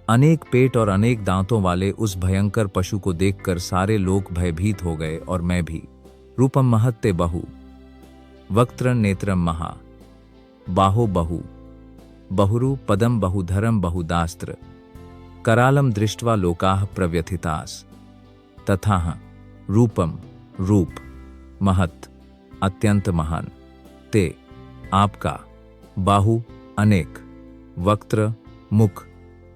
अनेक पेट और अनेक दांतों वाले उस भयंकर पशु को देखकर सारे लोग भयभीत हो गए और मैं भी। रूपम महत्ते बहु, वक्त्र नेत्रम महा, बाहो बहु, बहुरु पदम बहुधरम बहुदास्त्र, करालम दृष्ट्वा लोकाः प्रव्यथितास, तथा रूपम रूप, महत् अत्यंत महान, ते आपका, बाहु अनेक, वक्त्र मुख,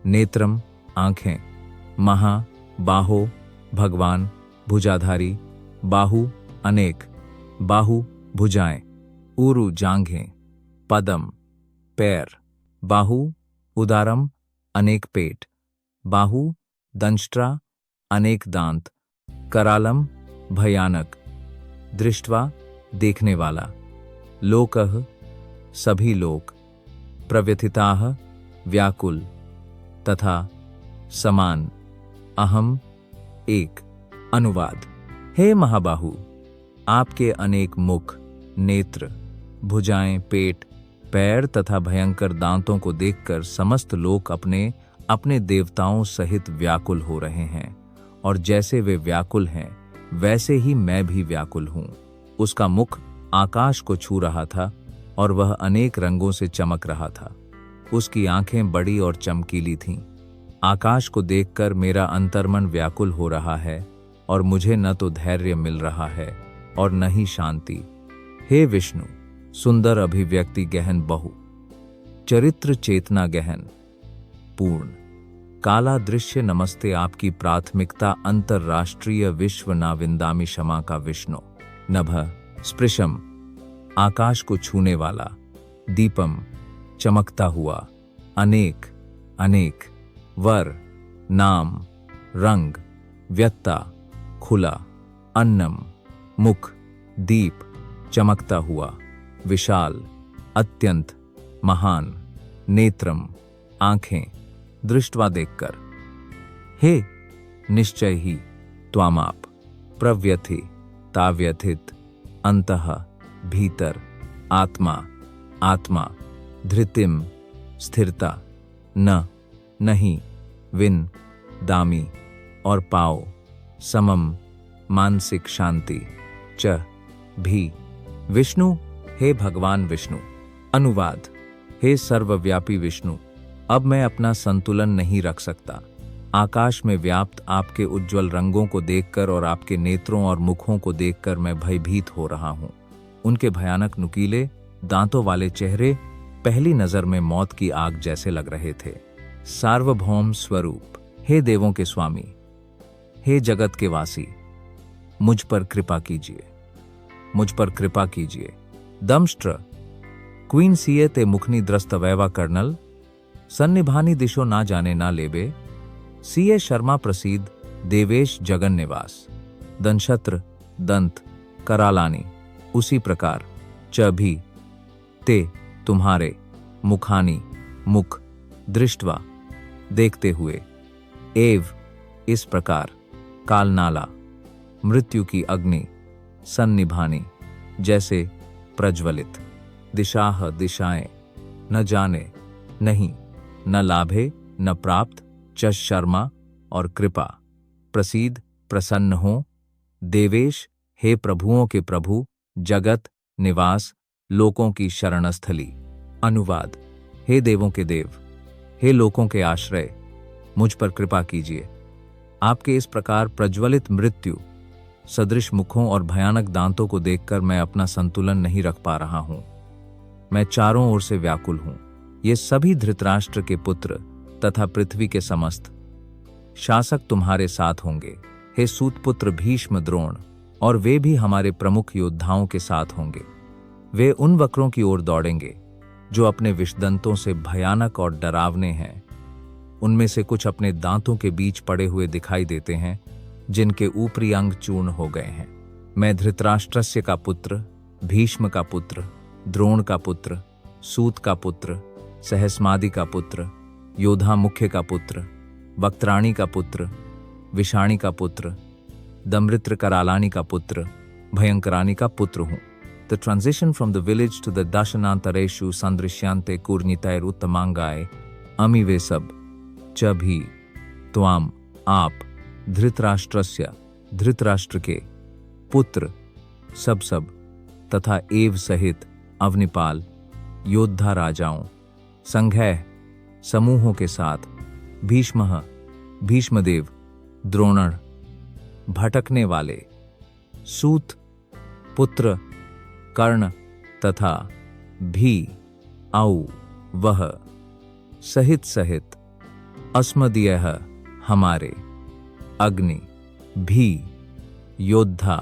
नेत्रम आंखें, महा बाहो भगवान भुजाधारी, बाहु अनेक, बाहु भुजाएं, उरु जांघें, पदम पैर, बाहु उदारम अनेक पेट, बाहु दंष्ट्रा अनेक दांत, करालम भयानक, दृष्ट्वा देखने वाला, लोकः सभी लोक, प्रव्यथिताः व्याकुल, तथा समान, अहम एक। अनुवाद हे महाबाहु, आपके अनेक मुख, नेत्र, भुजाएं, पेट, पैर तथा भयंकर दांतों को देखकर समस्त लोग अपने अपने देवताओं सहित व्याकुल हो रहे हैं और जैसे वे व्याकुल हैं वैसे ही मैं भी व्याकुल हूं। उसका मुख आकाश को छू रहा था और वह अनेक रंगों से चमक रहा था। उसकी आंखें बड़ी और चमकीली थीं। आकाश को देखकर मेरा अंतर्मन व्याकुल हो रहा है और मुझे न तो धैर्य मिल रहा है और न ही शांति। हे विष्णु, सुंदर अभिव्यक्ति गहन बहु, चरित्र चेतना गहन, पूर्ण, काला दृश्य नमस्ते। आपकी प्राथमिकता अंतरराष्ट्रीय विश्व ना विंदामी क्षमा का विष्णु। नभ स्पृशम, आकाश को छूने वाला, दीपम चमकता हुआ, अनेक अनेक, वर नाम, रंग, व्यत्ता खुला, अन्नम मुख, दीप चमकता हुआ, विशाल अत्यंत, महान, नेत्रम आंखें, दृष्टवा देखकर। हे निश्चय ही त्वामाप प्रव्यथि ताव्यथित अंतः भीतर आत्मा आत्मा धृतिम स्थिरता न नहीं विन दामी और पाओ समम मानसिक शांति च भी। विष्णु, हे भगवान विष्णु। अनुवाद। हे सर्वव्यापी विष्णु, अब मैं अपना संतुलन नहीं रख सकता। आकाश में व्याप्त आपके उज्ज्वल रंगों को देखकर और आपके नेत्रों और मुखों को देखकर मैं भयभीत हो रहा हूं। उनके भयानक नुकीले दांतों वाले चेहरे पहली नजर में मौत की आग जैसे लग रहे थे। सार्वभौम स्वरूप, हे देवों के स्वामी, हे जगत के वासी, मुझ पर कृपा कीजिए, मुझ पर कृपा कीजिए। दमष्ट्र क्वीन सीए ते मुखनी द्रस्त वैवा कर्नल सन्निभानी दिशो ना जाने ना लेबे सीए शर्मा प्रसीद देवेश जगन निवास दंशत्र दंत करालानी उसी प्रकार च भी ते तुम्हारे मुखानी मुख दृष्टवा देखते हुए एव इस प्रकार कालनाला मृत्यु की अग्नि सन्निभानी जैसे प्रज्वलित दिशाह दिशाएं न जाने नहीं न लाभे न प्राप्त च शर्मा और कृपा प्रसीद प्रसन्न हो देवेश हे प्रभुओं के प्रभु जगत निवास लोकों की शरणस्थली। अनुवाद। हे देवों के देव, हे लोकों के आश्रय, मुझ पर कृपा कीजिए। आपके इस प्रकार प्रज्वलित मृत्यु सदृश मुखों और भयानक दांतों को देखकर मैं अपना संतुलन नहीं रख पा रहा हूं। मैं चारों ओर से व्याकुल हूं। ये सभी धृतराष्ट्र के पुत्र तथा पृथ्वी के समस्त शासक तुम्हारे साथ होंगे, हे सूतपुत्र भीष्म द्रोण, और वे भी हमारे प्रमुख योद्धाओं के साथ होंगे। वे उन वक्रों की ओर दौड़ेंगे जो अपने विषदंतों से भयानक और डरावने हैं। उनमें से कुछ अपने दांतों के बीच पड़े हुए दिखाई देते हैं, जिनके ऊपरी अंग चूर्ण हो गए हैं। मैं धृतराष्ट्रस्य का पुत्र, भीष्म का पुत्र, द्रोण का पुत्र, सूत का पुत्र, सहस्मादि का पुत्र, योद्धा मुख्य का पुत्र, वक्त्राणी का पुत्र, विषाणी का पुत्र, दमृत्र करालानी का पुत्र, भयंकरानी का पुत्र हूं। The transition from the village to the दशनांतरेषु संदृश्यांते कूर्णितैर उत्तमांगाए अमी वे सब च भी त्वाम आप धृतराष्ट्रस्य धृतराष्ट्र के पुत्र सब तथा एव सहित अवनिपाल योद्धा राजाओं संघय समूहों के साथ भीष्मः भीष्मदेव द्रोणण भटकने वाले सूत पुत्र कर्ण तथा भी औ वह सहित अस्मदीयः हमारे अग्नि भी योद्धा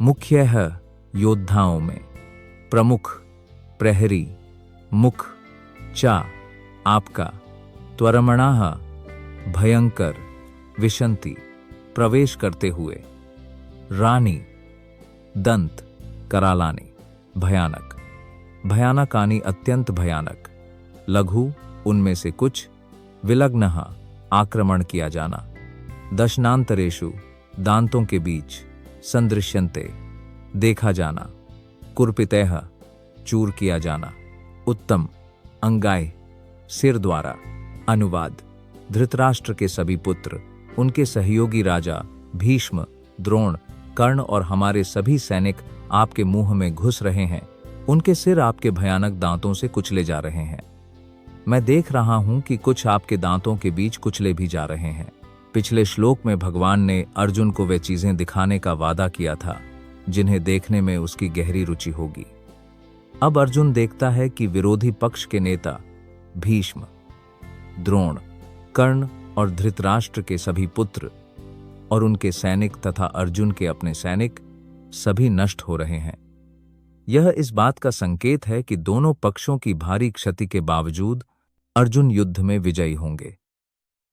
मुख्यः योद्धाओं में प्रमुख प्रहरी मुख चा आपका त्वरमणाः भयंकर विशंति प्रवेश करते हुए रानी दंत करालानी भयानक भयानकानी अत्यंत भयानक लघु उनमें से कुछ विलग्नः आक्रमण किया जाना दशनांतरेषु दांतों के बीच संदृश्यन्ते देखा जाना कुर्पितैः चूर किया जाना उत्तम अंगाय सिर द्वारा। अनुवाद। धृतराष्ट्र के सभी पुत्र उनके सहयोगी राजा भीष्म द्रोण कर्ण और हमारे सभी सैनिक आपके मुंह में घुस रहे हैं। उनके सिर आपके भयानक दांतों से कुचले जा रहे हैं। मैं देख रहा हूं कि कुछ आपके दांतों के बीच कुचले भी जा रहे हैं। पिछले श्लोक में भगवान ने अर्जुन को वे चीजें दिखाने का वादा किया था जिन्हें देखने में उसकी गहरी रुचि होगी। अब अर्जुन देखता है कि विरोधी पक्ष के नेता भीष्म द्रोण कर्ण और धृतराष्ट्र के सभी पुत्र और उनके सैनिक तथा अर्जुन के अपने सैनिक सभी नष्ट हो रहे हैं। यह इस बात का संकेत है कि दोनों पक्षों की भारी क्षति के बावजूद अर्जुन युद्ध में विजयी होंगे।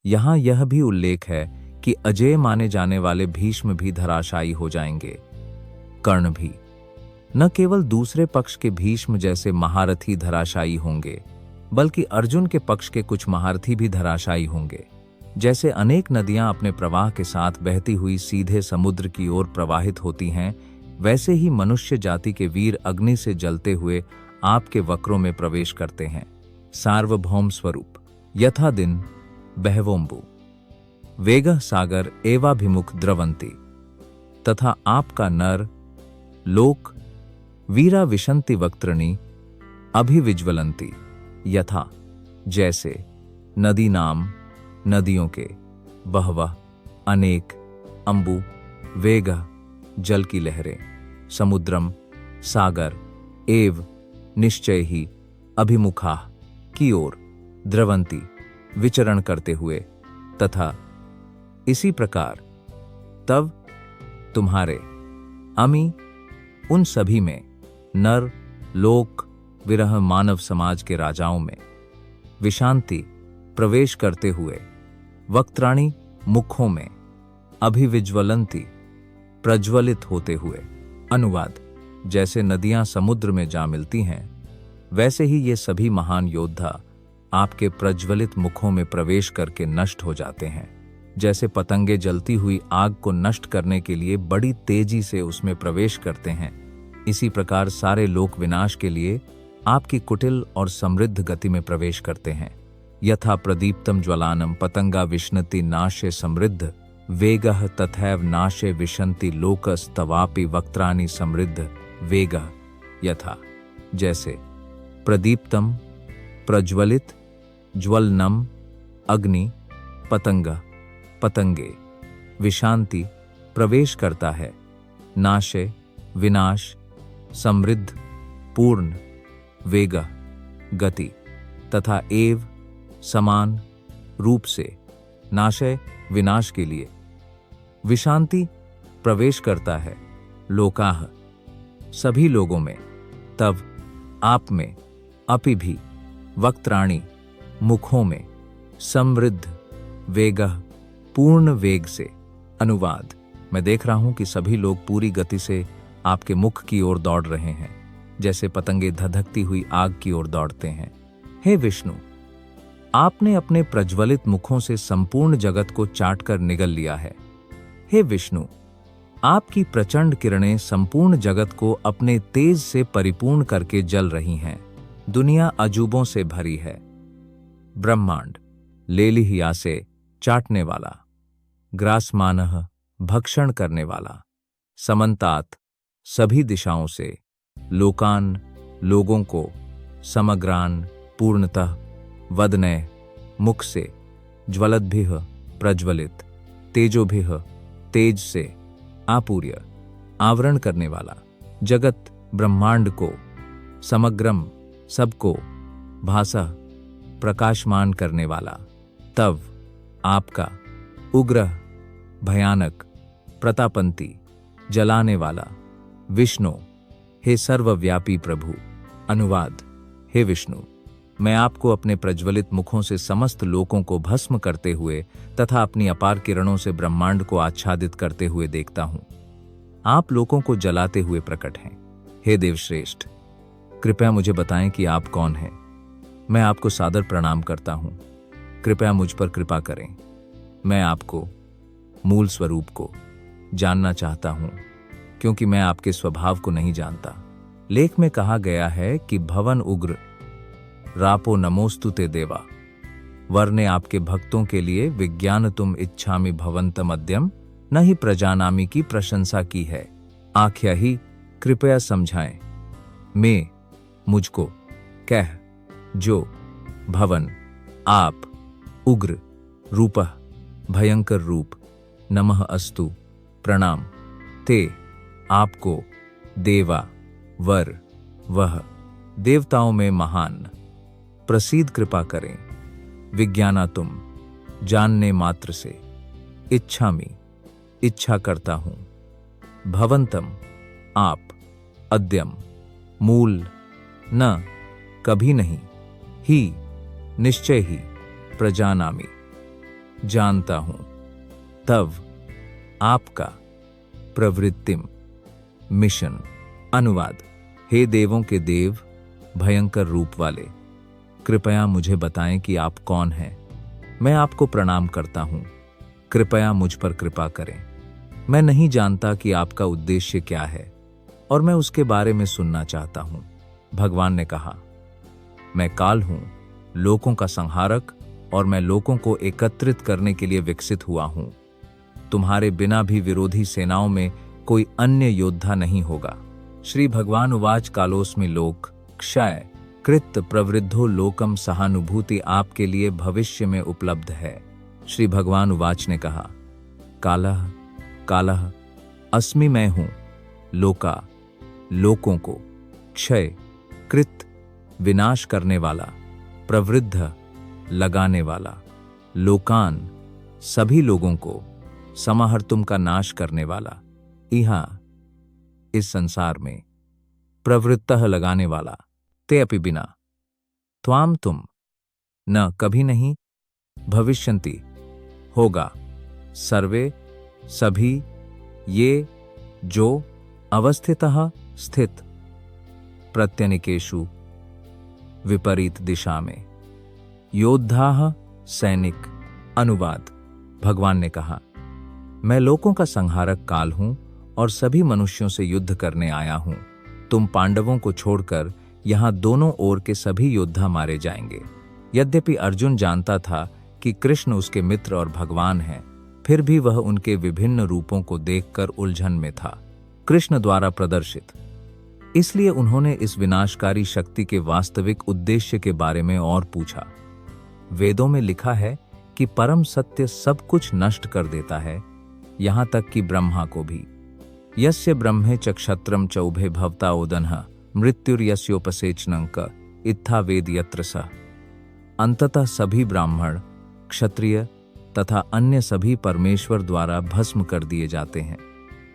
यहां यह भी उल्लेख है कि अजेय माने जाने वाले भीष्म भी धराशायी हो जाएंगे। कर्ण भी। न केवल दूसरे पक्ष के भीष्म जैसे महारथी धराशायी होंगे, बल्कि अर्जुन के पक्ष के कुछ महारथी भी धराशायी होंगे। जैसे अनेक नदियां अपने प्रवाह के साथ बहती हुई सीधे समुद्र की ओर प्रवाहित होती हैं, वैसे ही मनुष्य जाति के वीर अग्नि से जलते हुए आपके वक्रों में प्रवेश करते हैं। सार्वभौम स्वरूप यथा दिन बहवोम्बु वेगः सागर एवाभिमुख द्रवंती, तथा आपका नर लोक वीरा विशंति वक्त्रणी अभिविज्वलंती, यथा जैसे नदी नाम नदियों के बहवः अनेक अंबु वेग जल की लहरें समुद्रम सागर एव निश्चय ही अभिमुखा की ओर द्रवंती विचरण करते हुए, तथा इसी प्रकार तब तुम्हारे अमी उन सभी में नर लोक विरह मानव समाज के राजाओं में विशांति प्रवेश करते हुए वक्त्राणी मुखों में अभिविज्वलंती प्रज्वलित होते हुए। अनुवाद। जैसे नदियां समुद्र में जा मिलती हैं, वैसे ही ये सभी महान योद्धा आपके प्रज्वलित मुखों में प्रवेश करके नष्ट हो जाते हैं। जैसे पतंगे जलती हुई आग को नष्ट करने के लिए बड़ी तेजी से उसमें प्रवेश करते हैं, इसी प्रकार सारे लोक विनाश के लिए आपकी कुटिल और समृद्ध गति में प्रवेश करते हैं। यथा प्रदीप्तम ज्वलानम पतंगा विष्णति नाशे समृद्ध वेगः तथैव नाशे विशंति लोकस्तवापि वक्त्राणि समृद्ध वेगः, यथा जैसे प्रदीप्तम प्रज्वलित ज्वलनम अग्नि पतंगा पतंगे विशांति प्रवेश करता है, नाशे विनाश समृद्ध पूर्ण वेग गति, तथा एव समान रूप से नाशय विनाश के लिए विशांति प्रवेश करता है, लोकाह सभी लोगों में, तब आप में अपि भी वक्त्राणी मुखों में समृद्ध वेगः पूर्ण वेग से। अनुवाद। मैं देख रहा हूं कि सभी लोग पूरी गति से आपके मुख की ओर दौड़ रहे हैं, जैसे पतंगे धधकती हुई आग की ओर दौड़ते हैं। हे विष्णु, आपने अपने प्रज्वलित मुखों से संपूर्ण जगत को चाटकर निगल लिया है। हे विष्णु, आपकी प्रचंड किरणें संपूर्ण जगत को अपने तेज से परिपूर्ण करके जल रही हैं। दुनिया अजूबों से भरी है। ब्रह्मांड लेलिहिया से चाटने वाला, ग्रासमानः भक्षण करने वाला, समन्तात सभी दिशाओं से, लोकान लोगों को, समग्रान पूर्णतः, वदनय मुख से, ज्वलद्भिः प्रज्वलित, तेजोभिः तेज से, आपूर्य आवरण करने वाला, जगत ब्रह्मांड को, समग्रम सबको, भासः प्रकाशमान करने वाला, तव आपका, उग्र भयानक प्रतापंती जलाने वाला, विष्णु हे सर्वव्यापी प्रभु। अनुवाद। हे विष्णु, मैं आपको अपने प्रज्वलित मुखों से समस्त लोकों को भस्म करते हुए तथा अपनी अपार किरणों से ब्रह्मांड को आच्छादित करते हुए देखता हूं। आप लोगों को जलाते हुए प्रकट हैं। हे देवश्रेष्ठ, कृपया मुझे बताएं कि आप कौन हैं। मैं आपको सादर प्रणाम करता हूं। कृपया मुझ पर कृपा करें। मैं आपको मूल स्वरूप को जानना चाहता हूं, क्योंकि मैं आपके स्वभाव को नहीं जानता। लेख में कहा गया है कि भवन उग्र रापो नमोस्तुते देवा, वर ने आपके भक्तों के लिए विज्ञान तुम इच्छामि भवंत मध्यम न ही प्रजानामी की प्रशंसा की है। आख्या ही कृपया समझाएं। मैं मुझको कह जो भवन आप उग्र रूपः भयंकर रूप नमः अस्तु प्रणाम ते आपको देवा वर वह देवताओं में महान प्रसीद कृपा करें। विज्ञाना तुम जानने मात्र से, इच्छामि इच्छा करता हूं, भवंतम आप, अद्यम मूल न कभी नहीं, ही निश्चय ही, प्रजानामि जानता हूं, तव आपका, प्रवृत्तिम मिशन। अनुवाद। हे देवों के देव, भयंकर रूप वाले, कृपया मुझे बताएं कि आप कौन हैं। मैं आपको प्रणाम करता हूं। कृपया मुझ पर कृपा करें। मैं नहीं जानता कि आपका उद्देश्य क्या है और मैं उसके बारे में सुनना चाहता हूं। भगवान ने कहा, मैं काल हूं, लोगों का संहारक, और मैं लोगों को एकत्रित करने के लिए विकसित हुआ हूं। तुम्हारे बिना भी विरोधी सेनाओं में कोई अन्य योद्धा नहीं होगा। श्री भगवान उवाच कालोस्मि लोक क्षय कृत प्रवृद्धो लोकम सहानुभूति आपके लिए भविष्य में उपलब्ध है। श्री भगवान उवाच ने कहा, कालः कालः अस्मि मैं हूं, लोका लोकों को, क्षय कृत विनाश करने वाला, प्रवृद्ध लगाने वाला, लोकान सभी लोगों को, समाहर्तुम का नाश करने वाला, इहा इस संसार में, प्रवृत्तः लगाने वाला, ते अपि बिना, त्वाम तुम, न कभी नहीं, भविष्यन्ति होगा, सर्वे सभी, ये जो, अवस्थितः स्थित, प्रत्यनिकेषु विपरीत दिशा में, योद्धाः सैनिक। अनुवाद। भगवान ने कहा, मैं लोगों का संहारक काल हूं और सभी मनुष्यों से युद्ध करने आया हूं। तुम पांडवों को छोड़कर यहां दोनों ओर के सभी योद्धा मारे जाएंगे। यद्यपि अर्जुन जानता था कि कृष्ण उसके मित्र और भगवान हैं, फिर भी वह उनके विभिन्न रूपों को देखकर उलझन में था, कृष्ण द्वारा प्रदर्शित। इसलिए उन्होंने इस विनाशकारी शक्ति के वास्तविक उद्देश्य के बारे में और पूछा। वेदों में लिखा है कि परम सत्य सब कुछ नष्ट कर देता है, यहां तक कि ब्रह्मा को भी। यस्य ब्रह्मे च क्षत्रम च उभे भवता ओदनः मृत्युर्यस्योपसेचनंक इत्था वेद यत्र सः। अंततः सभी ब्राह्मण, क्षत्रिय तथा अन्य सभी परमेश्वर द्वारा भस्म कर दिए जाते हैं।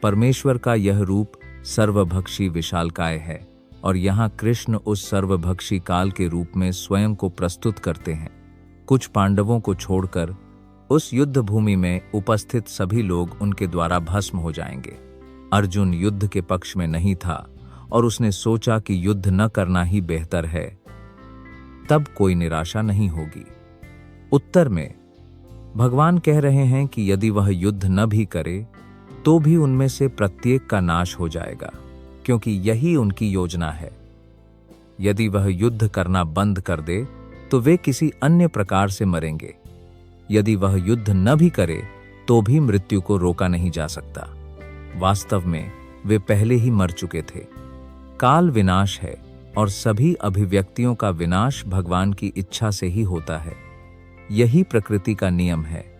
परमेश्वर का यह रूप सर्वभक्षी विशालकाय है और यहाँ कृष्ण उस सर्वभक्षी काल के रूप में स्वयं को प्रस्तुत करते हैं। कुछ पांडवों को छोड़कर उस युद्ध भूमि में उपस्थित सभी लोग उनके द्वारा भस्म हो जाएंगे। अर्जुन युद्ध के पक्ष में नहीं था और उसने सोचा कि युद्ध न करना ही बेहतर है, तब कोई निराशा नहीं होगी। उत्तर में भगवान कह रहे हैं कि यदि वह युद्ध न भी करे तो भी उनमें से प्रत्येक का नाश हो जाएगा, क्योंकि यही उनकी योजना है। यदि वह युद्ध करना बंद कर दे तो वे किसी अन्य प्रकार से मरेंगे। यदि वह युद्ध न भी करे तो भी मृत्यु को रोका नहीं जा सकता। वास्तव में वे पहले ही मर चुके थे। काल विनाश है और सभी अभिव्यक्तियों का विनाश भगवान की इच्छा से ही होता है। यही प्रकृति का नियम है।